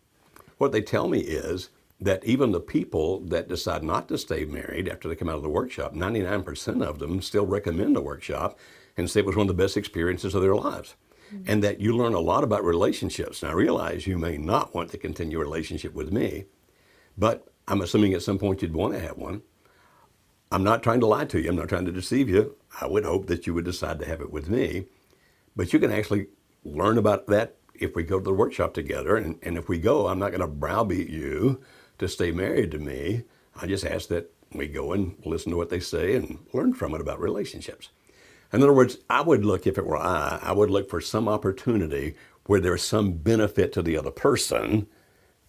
what they tell me is that even the people that decide not to stay married after they come out of the workshop, 99% of them still recommend the workshop and say it was one of the best experiences of their lives. And that you learn a lot about relationships. Now, I realize you may not want to continue a relationship with me, but I'm assuming at some point you'd want to have one. I'm not trying to lie to you. I'm not trying to deceive you. I would hope that you would decide to have it with me. But you can actually learn about that if we go to the workshop together. And if we go, I'm not going to browbeat you to stay married to me. I just ask that we go and listen to what they say and learn from it about relationships. In other words, I would look, if it were I would look for some opportunity where there's some benefit to the other person,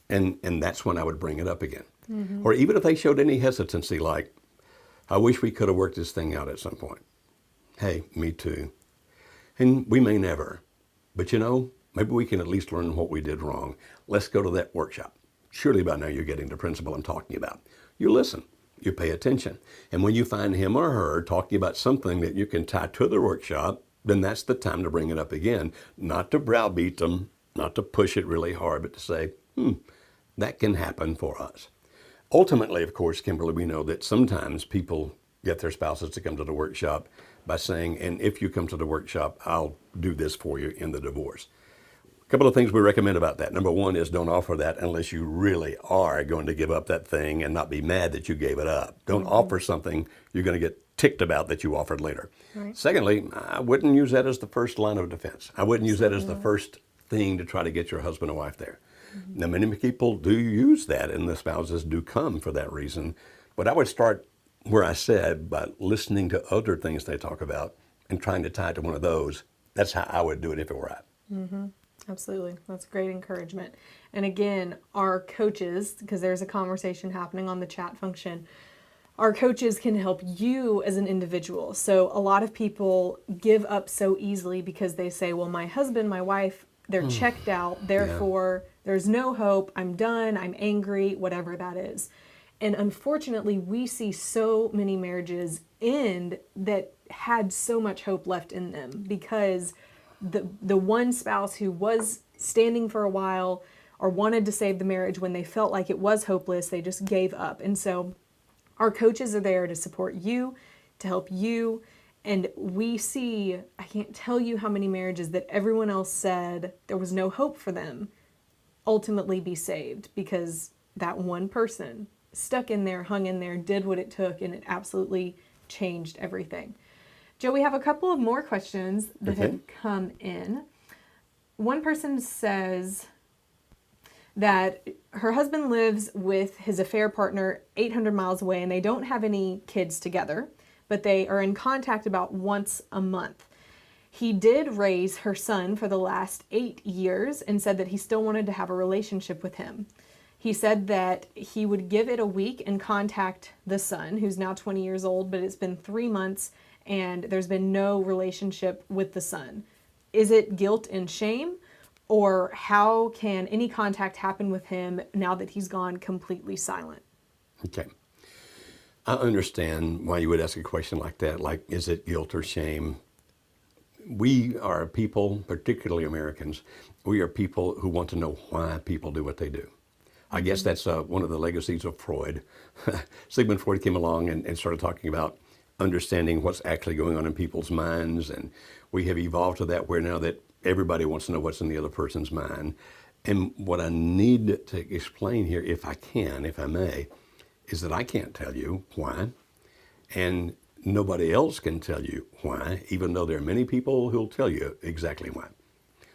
and that's when I would bring it up again. Or even if they showed any hesitancy, like, I wish we could have worked this thing out at some point. Hey, me too. And we may never, but maybe we can at least learn what we did wrong. Let's go to that workshop. Surely by now you're getting the principle I'm talking about. You listen. You pay attention. And when you find him or her talking about something that you can tie to the workshop, then that's the time to bring it up again. Not to browbeat them, not to push it really hard, but to say, that can happen for us. Ultimately, of course, Kimberly, we know that sometimes people get their spouses to come to the workshop by saying, and if you come to the workshop, I'll do this for you in the divorce. A couple of things we recommend about that. Number one is don't offer that unless you really are going to give up that thing and not be mad that you gave it up. Don't offer something you're going to get ticked about that you offered later. Right. Secondly, I wouldn't use that as the first line of defense. I wouldn't use that as the first thing to try to get your husband or wife there. Now, many people do use that, and the spouses do come for that reason. But I would start where I said, by listening to other things they talk about and trying to tie it to one of those. That's how I would do it if it were I. Absolutely. That's great encouragement. And again, our coaches, because there's a conversation happening on the chat function, our coaches can help you as an individual. So a lot of people give up so easily because they say, well, my husband, my wife, they're checked out. Therefore, there's no hope. I'm done. I'm angry, whatever that is. And unfortunately, we see so many marriages end that had so much hope left in them because the one spouse who was standing for a while or wanted to save the marriage when they felt like it was hopeless, they just gave up. And so our coaches are there to support you, to help you. And we see, I can't tell you how many marriages that everyone else said there was no hope for them ultimately be saved because that one person stuck in there, hung in there, did what it took, and it absolutely changed everything. Joe, we have a couple of more questions that have come in. One person says that her husband lives with his affair partner 800 miles away and they don't have any kids together, but they are in contact about once a month. He did raise her son for the last 8 years and said that he still wanted to have a relationship with him. He said that he would give it a week and contact the son, who's now 20 years old, but it's been 3 months and there's been no relationship with the son. Is it guilt and shame, or how can any contact happen with him now that he's gone completely silent? Okay. I understand why you would ask a question like that, like, is it guilt or shame? We are people, particularly Americans, we are people who want to know why people do what they do. I guess that's one of the legacies of Freud. Sigmund Freud came along and started talking about understanding what's actually going on in people's minds, and we have evolved to that where now that everybody wants to know what's in the other person's mind. And what I need to explain here, if I can, if I may, is that I can't tell you why, and nobody else can tell you why, even though there are many people who'll tell you exactly why.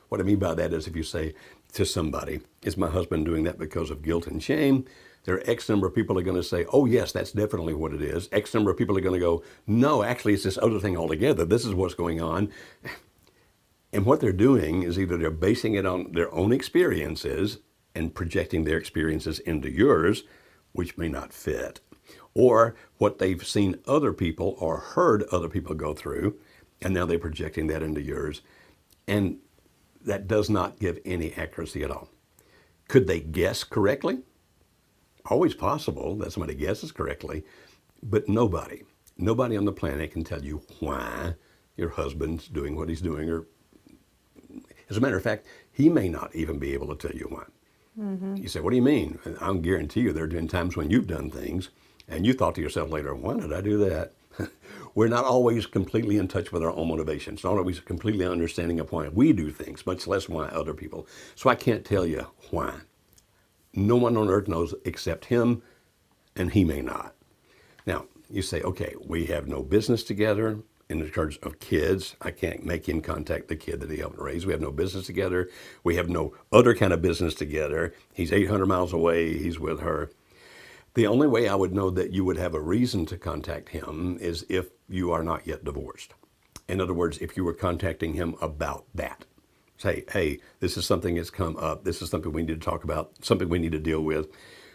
What I mean by that is if you say to somebody, is my husband doing that because of guilt and shame? There are X number of people are going to say, oh yes, that's definitely what it is. X number of people are going to go, no, actually it's this other thing altogether. This is what's going on. And what they're doing is either they're basing it on their own experiences and projecting their experiences into yours, which may not fit, or what they've seen other people or heard other people go through, and now they're projecting that into yours. And that does not give any accuracy at all. Could they guess correctly? Always possible that somebody guesses correctly, but nobody on the planet can tell you why your husband's doing what he's doing, or as a matter of fact, he may not even be able to tell you why. Mm-hmm. You say, what do you mean? I'll guarantee you there have been times when you've done things and you thought to yourself later, why did I do that? We're not always completely in touch with our own motivations, not always completely understanding of why we do things, much less why other people. So I can't tell you why. No one on earth knows except him, and he may not. Now, you say, okay, we have no business together. In terms of kids, I can't make him contact the kid that he helped raise. We have no business together. We have no other kind of business together. He's 800 miles away. He's with her. The only way I would know that you would have a reason to contact him is if you are not yet divorced. In other words, if you were contacting him about that. Say, hey, this is something that's come up. This is something we need to talk about, something we need to deal with,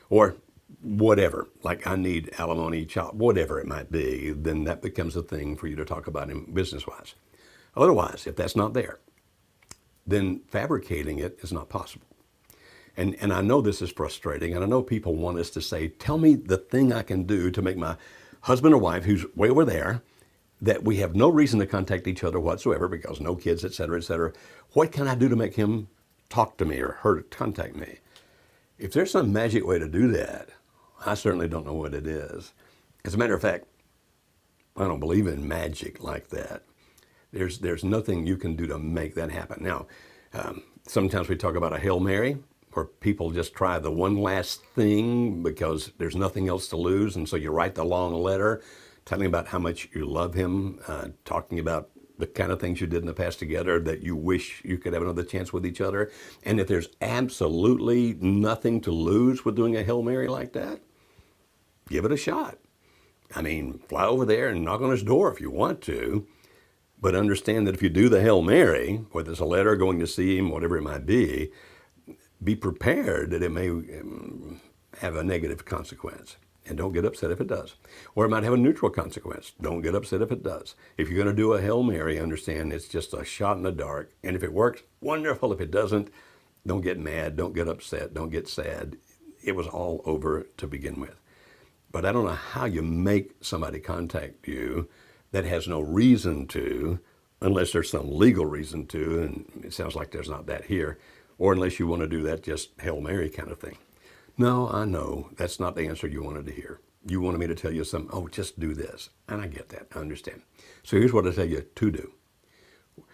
or whatever, like I need alimony, child, whatever it might be, then that becomes a thing for you to talk about him business-wise. Otherwise, if that's not there, then fabricating it is not possible. And I know this is frustrating, and I know people want us to say, tell me the thing I can do to make my husband or wife, who's way over there, that we have no reason to contact each other whatsoever because no kids, et cetera, what can I do to make him talk to me or her contact me? If there's some magic way to do that, I certainly don't know what it is. As a matter of fact, I don't believe in magic like that. There's nothing you can do to make that happen. Now, sometimes we talk about a Hail Mary, where people just try the one last thing because there's nothing else to lose, and so you write the long letter telling about how much you love him, talking about the kind of things you did in the past together that you wish you could have another chance with each other. And if there's absolutely nothing to lose with doing a Hail Mary like that, give it a shot. I mean, fly over there and knock on his door if you want to, but understand that if you do the Hail Mary, whether it's a letter going to see him, whatever it might be prepared that it may have a negative consequence. And don't get upset if it does. Or it might have a neutral consequence. Don't get upset if it does. If you're going to do a Hail Mary, understand it's just a shot in the dark. And if it works, wonderful. If it doesn't, don't get mad, don't get upset, don't get sad. It was all over to begin with. But I don't know how you make somebody contact you that has no reason to, unless there's some legal reason to, and it sounds like there's not that here, or unless you want to do that just Hail Mary kind of thing. No, I know that's not the answer you wanted to hear. You wanted me to tell you something, oh, just do this. And I get that, I understand. So here's what I tell you to do.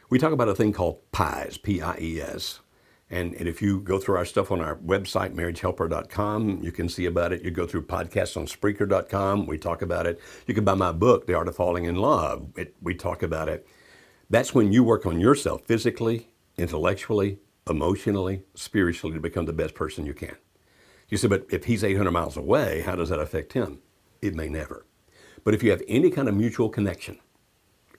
We talk about a thing called PIES, P-I-E-S. And if you go through our stuff on our website, marriagehelper.com, you can see about it. You go through podcasts on Spreaker.com, we talk about it. You can buy my book, The Art of Falling in Love. We talk about it. That's when you work on yourself physically, intellectually, emotionally, spiritually to become the best person you can. You say, but if he's 800 miles away, how does that affect him? It may never. But if you have any kind of mutual connection,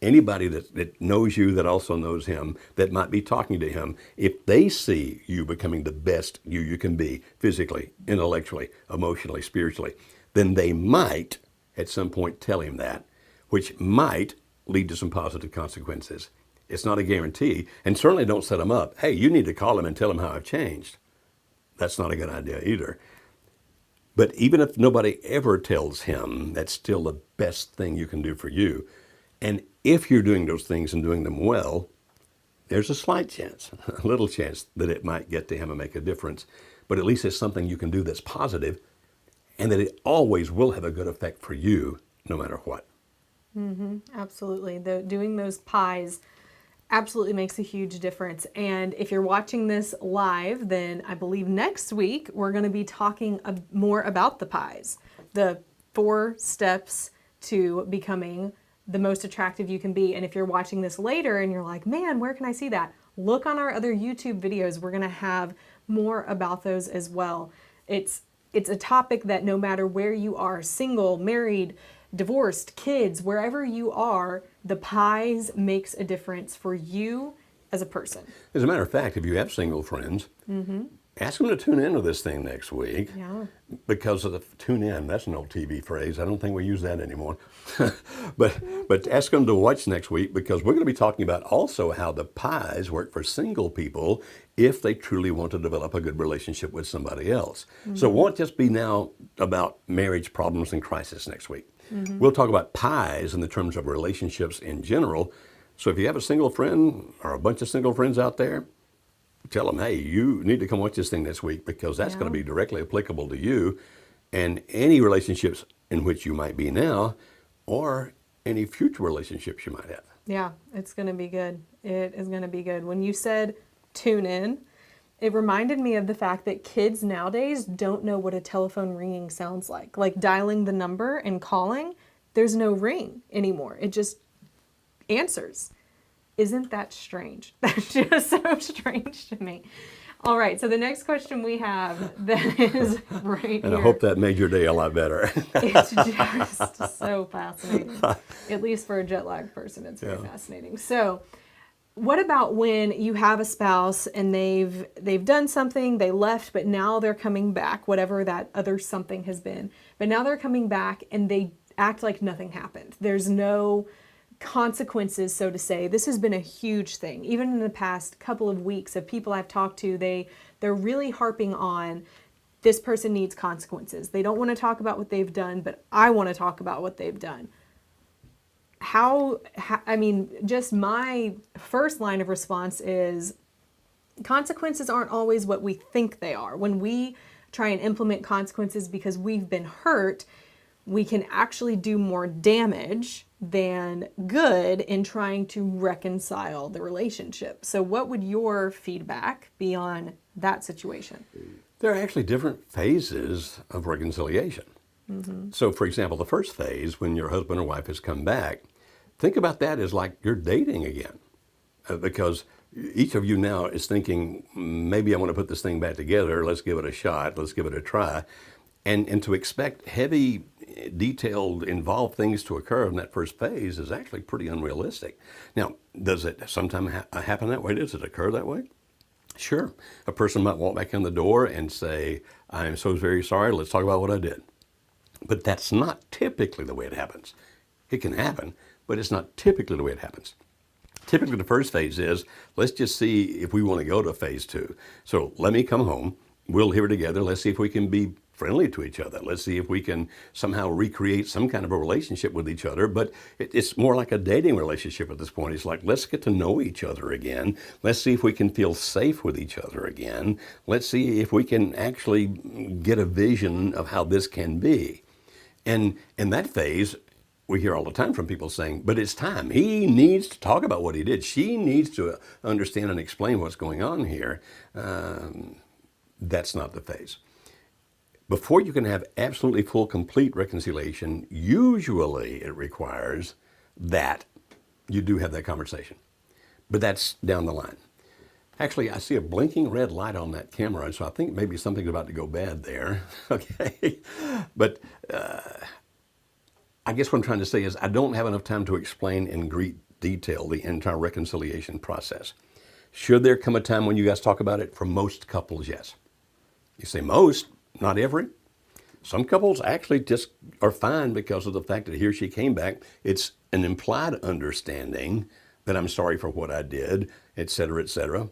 anybody that knows you that also knows him, that might be talking to him, if they see you becoming the best you can be, physically, intellectually, emotionally, spiritually, then they might at some point tell him that, which might lead to some positive consequences. It's not a guarantee, and certainly don't set him up. Hey, you need to call him and tell him how I've changed. That's not a good idea either. But even if nobody ever tells him, that's still the best thing you can do for you. And if you're doing those things and doing them well, there's a slight chance, a little chance that it might get to him and make a difference. But at least it's something you can do that's positive, and that it always will have a good effect for you no matter what. Absolutely. Doing those pies absolutely makes a huge difference. And if you're watching this live, then I believe next week we're going to be talking more about the pies, the 4 steps to becoming the most attractive you can be. And if you're watching this later and you're like, man, where can I see that? Look on our other YouTube videos. We're going to have more about those as well. It's a topic that no matter where you are, single, married, divorced, kids, wherever you are, the pies makes a difference for you as a person. As a matter of fact, if you have single friends, ask them to tune into this thing next week. Yeah. Because of the tune in, that's an old TV phrase. I don't think we use that anymore. but ask them to watch next week, because we're going to be talking about also how the pies work for single people if they truly want to develop a good relationship with somebody else. So it won't just be now about marriage problems and crisis next week. We'll talk about pies in the terms of relationships in general. So if you have a single friend or a bunch of single friends out there, tell them, hey, you need to come watch this thing this week, because that's going to be directly applicable to you and any relationships in which you might be now, or any future relationships you might have. Yeah, it's going to be good. It is going to be good. When you said tune in, it reminded me of the fact that kids nowadays don't know what a telephone ringing sounds like. Like dialing the number and calling, there's no ring anymore. It just answers. Isn't that strange? That's just so strange to me. All right, so the next question we have that is right And here. I hope that made your day a lot better. It's just so fascinating. At least for a jet lag person, it's very fascinating. So, what about when you have a spouse and they've done something, they left, but now they're coming back, whatever that other something has been. But now they're coming back and they act like nothing happened. There's no consequences, so to say. This has been a huge thing. Even in the past couple of weeks of people I've talked to, they're really harping on this person needs consequences. They don't want to talk about what they've done, but I want to talk about what they've done. I mean, just my first line of response is consequences aren't always what we think they are. When we try and implement consequences because we've been hurt, we can actually do more damage than good in trying to reconcile the relationship. So what would your feedback be on that situation? There are actually different phases of reconciliation. So, for example, the first phase, when your husband or wife has come back, think about that as like you're dating again. Because each of you now is thinking, maybe I want to put this thing back together. Let's give it a shot. Let's give it a try. And to expect heavy, detailed, involved things to occur in that first phase is actually pretty unrealistic. Now, does it sometimes happen that way? Does it occur that way? Sure. A person might walk back in the door and say, I'm so very sorry, let's talk about what I did. But that's not typically the way it happens. It can happen, but it's not typically the way it happens. Typically the first phase is, let's just see if we want to go to phase 2. So let me come home, we'll hear together, let's see if we can be friendly to each other. Let's see if we can somehow recreate some kind of a relationship with each other. But it's more like a dating relationship at this point. It's like, let's get to know each other again. Let's see if we can feel safe with each other again. Let's see if we can actually get a vision of how this can be. And in that phase, we hear all the time from people saying, but it's time. He needs to talk about what he did. She needs to understand and explain what's going on here. That's not the phase. Before you can have absolutely full, complete reconciliation, usually it requires that you do have that conversation. But that's down the line. Actually, I see a blinking red light on that camera, so I think maybe something's about to go bad there. Okay. But I guess what I'm trying to say is I don't have enough time to explain in great detail the entire reconciliation process. Should there come a time when you guys talk about it? For most couples, yes. You say most, not every. Some couples actually just are fine because of the fact that he or she came back. It's an implied understanding that I'm sorry for what I did, et cetera, et cetera.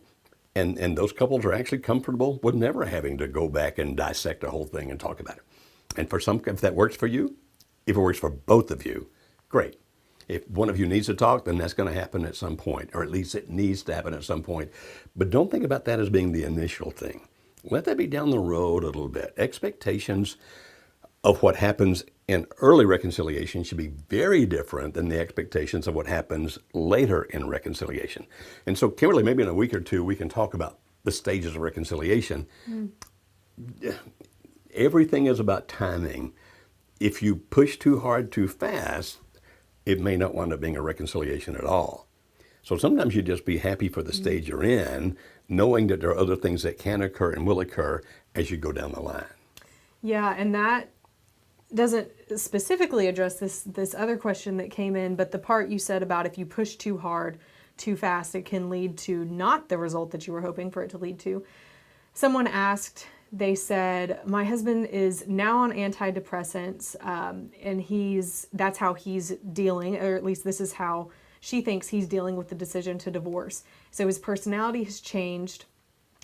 And those couples are actually comfortable with never having to go back and dissect the whole thing and talk about it. And for some, if that works for you, if it works for both of you, great. If one of you needs to talk, then that's going to happen at some point, or at least it needs to happen at some point. But don't think about that as being the initial thing. Let that be down the road a little bit. Expectations of what happens in early reconciliation should be very different than the expectations of what happens later in reconciliation. And so, Kimberly, maybe in a week or two, we can talk about the stages of reconciliation. Everything is about timing. If you push too hard too fast, it may not wind up being a reconciliation at all. So sometimes you just be happy for the stage you're in, knowing that there are other things that can occur and will occur as you go down the line. Yeah, and that doesn't specifically address this other question that came in, but the part you said about if you push too hard, too fast, it can lead to not the result that you were hoping for it to lead to. Someone asked, they said, my husband is now on antidepressants, and that's how he's dealing, or at least this is how she thinks he's dealing with the decision to divorce. So his personality has changed,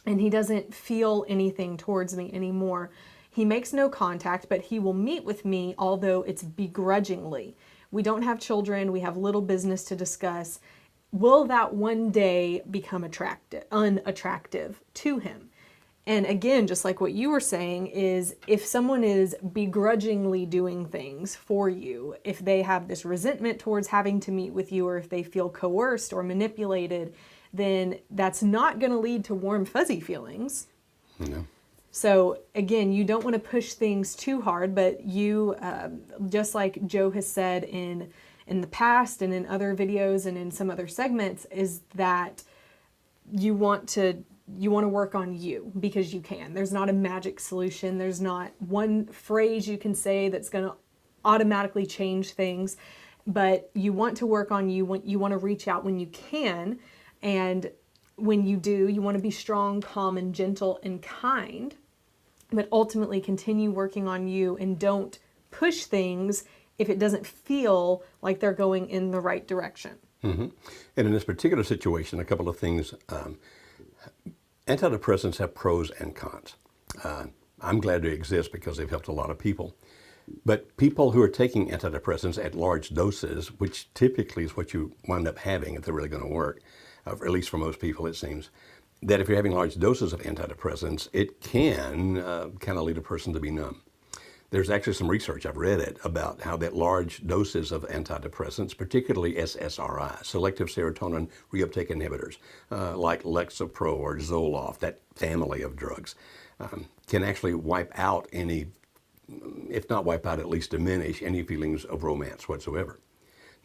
and he doesn't feel anything towards me anymore. He makes no contact, but he will meet with me, although it's begrudgingly. We don't have children. We have little business to discuss. Will that one day become unattractive to him? And again, just like what you were saying, is if someone is begrudgingly doing things for you, if they have this resentment towards having to meet with you, or if they feel coerced or manipulated, then that's not going to lead to warm, fuzzy feelings. No. So again, you don't want to push things too hard, but you, just like Joe has said in the past and in other videos and in some other segments, is that you want to work on you because you can. There's not a magic solution. There's not one phrase you can say that's going to automatically change things, but you want to work on you. You want to reach out when you can, and when you do, you want to be strong, calm, and gentle and kind, but ultimately continue working on you, and don't push things if it doesn't feel like they're going in the right direction. Mm-hmm. And in this particular situation, a couple of things. Antidepressants have pros and cons. I'm glad they exist because they've helped a lot of people. But people who are taking antidepressants at large doses, which typically is what you wind up having if they're really going to work, at least for most people it seems, that if you're having large doses of antidepressants, it can kind of lead a person to be numb. There's actually some research, I've read it, about how that large doses of antidepressants, particularly SSRI, selective serotonin reuptake inhibitors, like Lexapro or Zoloft, that family of drugs, can actually wipe out any, if not wipe out, at least diminish any feelings of romance whatsoever.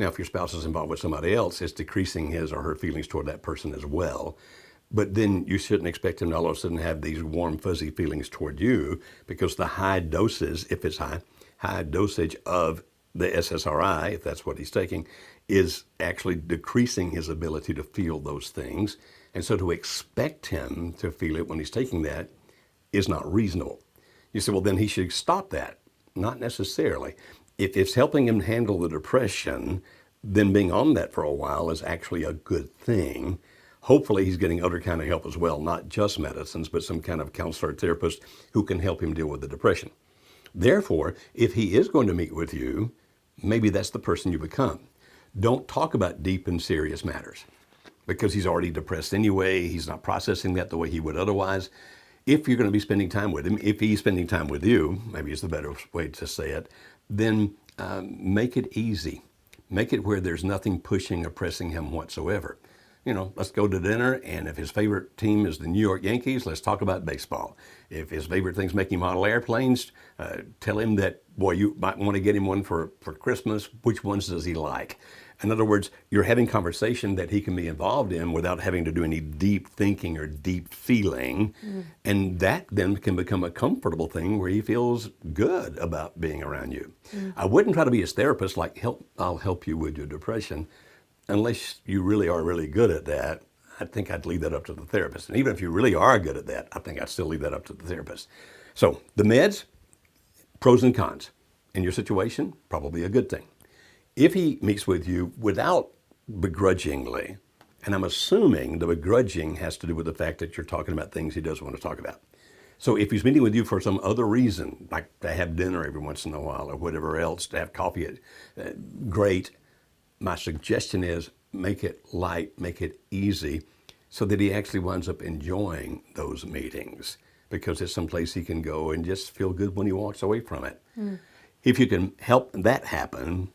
Now, if your spouse is involved with somebody else, it's decreasing his or her feelings toward that person as well. But then you shouldn't expect him to all of a sudden have these warm, fuzzy feelings toward you, because the high doses, if it's high dosage of the SSRI, if that's what he's taking, is actually decreasing his ability to feel those things. And so to expect him to feel it when he's taking that is not reasonable. You say, well, then he should stop that. Not necessarily. If it's helping him handle the depression, then being on that for a while is actually a good thing. Hopefully he's getting other kind of help as well, not just medicines, but some kind of counselor or therapist who can help him deal with the depression. Therefore, if he is going to meet with you, maybe that's the person you become. Don't talk about deep and serious matters, because he's already depressed anyway. He's not processing that the way he would otherwise. If you're going to be spending time with him, if he's spending time with you, maybe is the better way to say it, then make it easy. Make it where there's nothing pushing or pressing him whatsoever. You know, let's go to dinner, and if his favorite team is the New York Yankees, let's talk about baseball. If his favorite thing's making model airplanes, tell him that, boy, you might want to get him one for Christmas. Which ones does he like? In other words, you're having conversation that he can be involved in without having to do any deep thinking or deep feeling. And that then can become a comfortable thing where he feels good about being around you. I wouldn't try to be his therapist, like, I'll help you with your depression. Unless you really are really good at that, I think I'd leave that up to the therapist. And even if you really are good at that, I think I'd still leave that up to the therapist. So the meds, pros and cons. In your situation, probably a good thing. If he meets with you without begrudgingly, and I'm assuming the begrudging has to do with the fact that you're talking about things he doesn't want to talk about. So if he's meeting with you for some other reason, like to have dinner every once in a while or whatever else, to have coffee, great. my suggestion is make it light, make it easy, so that he actually winds up enjoying those meetings, because it's someplace he can go and just feel good when he walks away from it. If you can help that happen,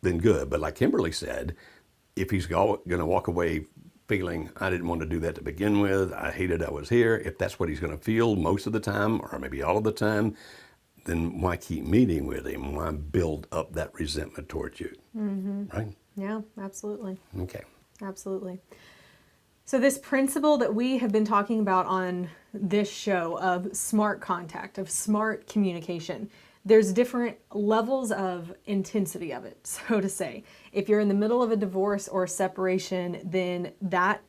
then good. But like Kimberly said, if he's going to walk away feeling, I didn't want to do that to begin with, I hated I was here, if that's what he's going to feel most of the time, or maybe all of the time, then why keep meeting with him? Why build up that resentment towards you? Right? Yeah, absolutely. Okay. Absolutely. So this principle that we have been talking about on this show of smart contact, of smart communication, there's different levels of intensity of it, so to say. If you're in the middle of a divorce or a separation, then that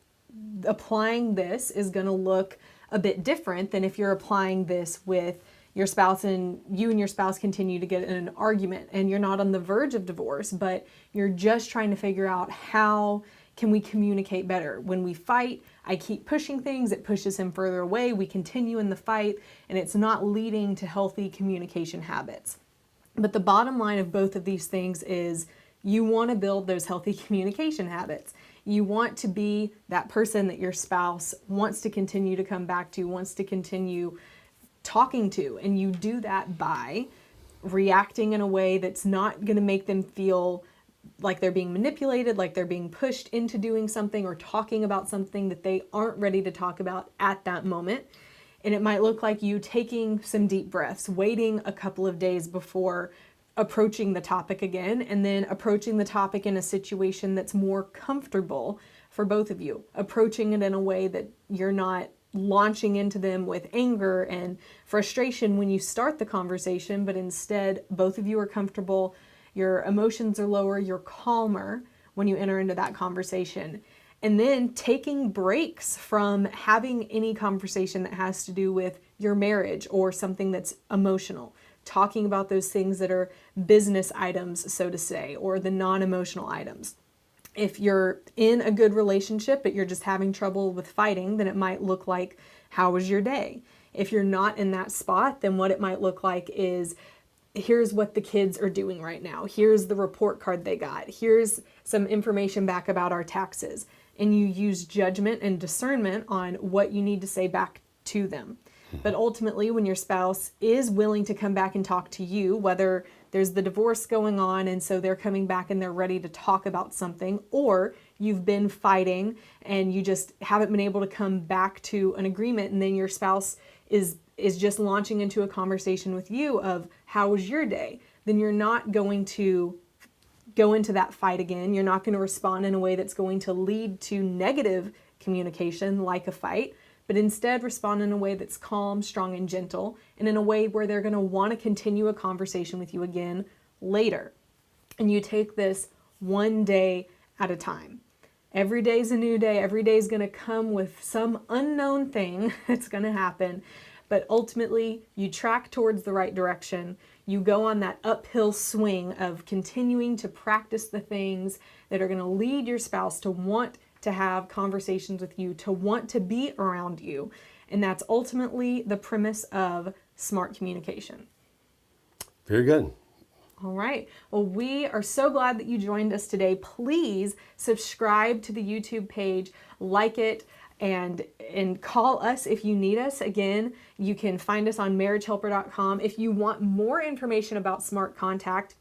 applying this is going to look a bit different than if you're applying this with your spouse and you and your spouse continue to get in an argument and you're not on the verge of divorce, but you're just trying to figure out how can we communicate better. When we fight, I keep pushing things, it pushes him further away, we continue in the fight, and it's not leading to healthy communication habits. But the bottom line of both of these things is you want to build those healthy communication habits. You want to be that person that your spouse wants to continue to come back to, wants to continue talking to, and you do that by reacting in a way that's not going to make them feel like they're being manipulated, like they're being pushed into doing something or talking about something that they aren't ready to talk about at that moment. And it might look like you taking some deep breaths, waiting a couple of days before approaching the topic again, and then approaching the topic in a situation that's more comfortable for both of you. Approaching it in a way that you're not launching into them with anger and frustration when you start the conversation, but instead both of you are comfortable, your emotions are lower, you're calmer when you enter into that conversation. And then taking breaks from having any conversation that has to do with your marriage or something that's emotional. Talking about those things that are business items, so to say, or the non-emotional items. If you're in a good relationship, but you're just having trouble with fighting, then it might look like, how was your day? If you're not in that spot, then what it might look like is, here's what the kids are doing right now. Here's the report card they got. Here's some information back about our taxes. And you use judgment and discernment on what you need to say back to them. But ultimately, when your spouse is willing to come back and talk to you, whether there's the divorce going on and so they're coming back and they're ready to talk about something, or you've been fighting and you just haven't been able to come back to an agreement, and then your spouse is just launching into a conversation with you of, how was your day? Then you're not going to go into that fight again. You're not going to respond in a way that's going to lead to negative communication like a fight, but instead respond in a way that's calm, strong, and gentle, and in a way where they're going to want to continue a conversation with you again later. And you take this one day at a time. Every day's a new day. Every day is going to come with some unknown thing that's going to happen. But ultimately, you track towards the right direction. You go on that uphill swing of continuing to practice the things that are going to lead your spouse to want to have conversations with you, to want to be around you. And that's ultimately the premise of smart communication. Very good. All right. Well, we are so glad that you joined us today. Please subscribe to the YouTube page, like it, and call us if you need us. Again, you can find us on marriagehelper.com. If you want more information about Smart Contact,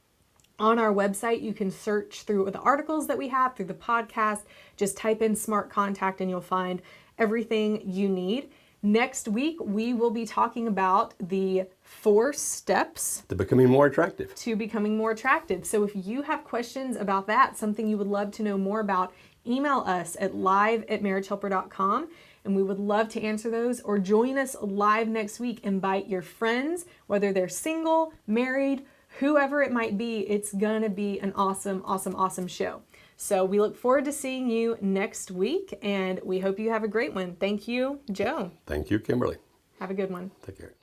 on our website, you can search through the articles that we have, through the podcast. Just type in Smart Contact and you'll find everything you need. Next week, we will be talking about the 4 steps To becoming more attractive. to becoming more attractive. So if you have questions about that, something you would love to know more about, email us at live@marriagehelper.com, and we would love to answer those. Or join us live next week. Invite your friends, whether they're single, married, whoever it might be. It's gonna be an awesome, awesome, awesome show. So we look forward to seeing you next week, and we hope you have a great one. Thank you, Joe. Thank you, Kimberly. Have a good one. Take care.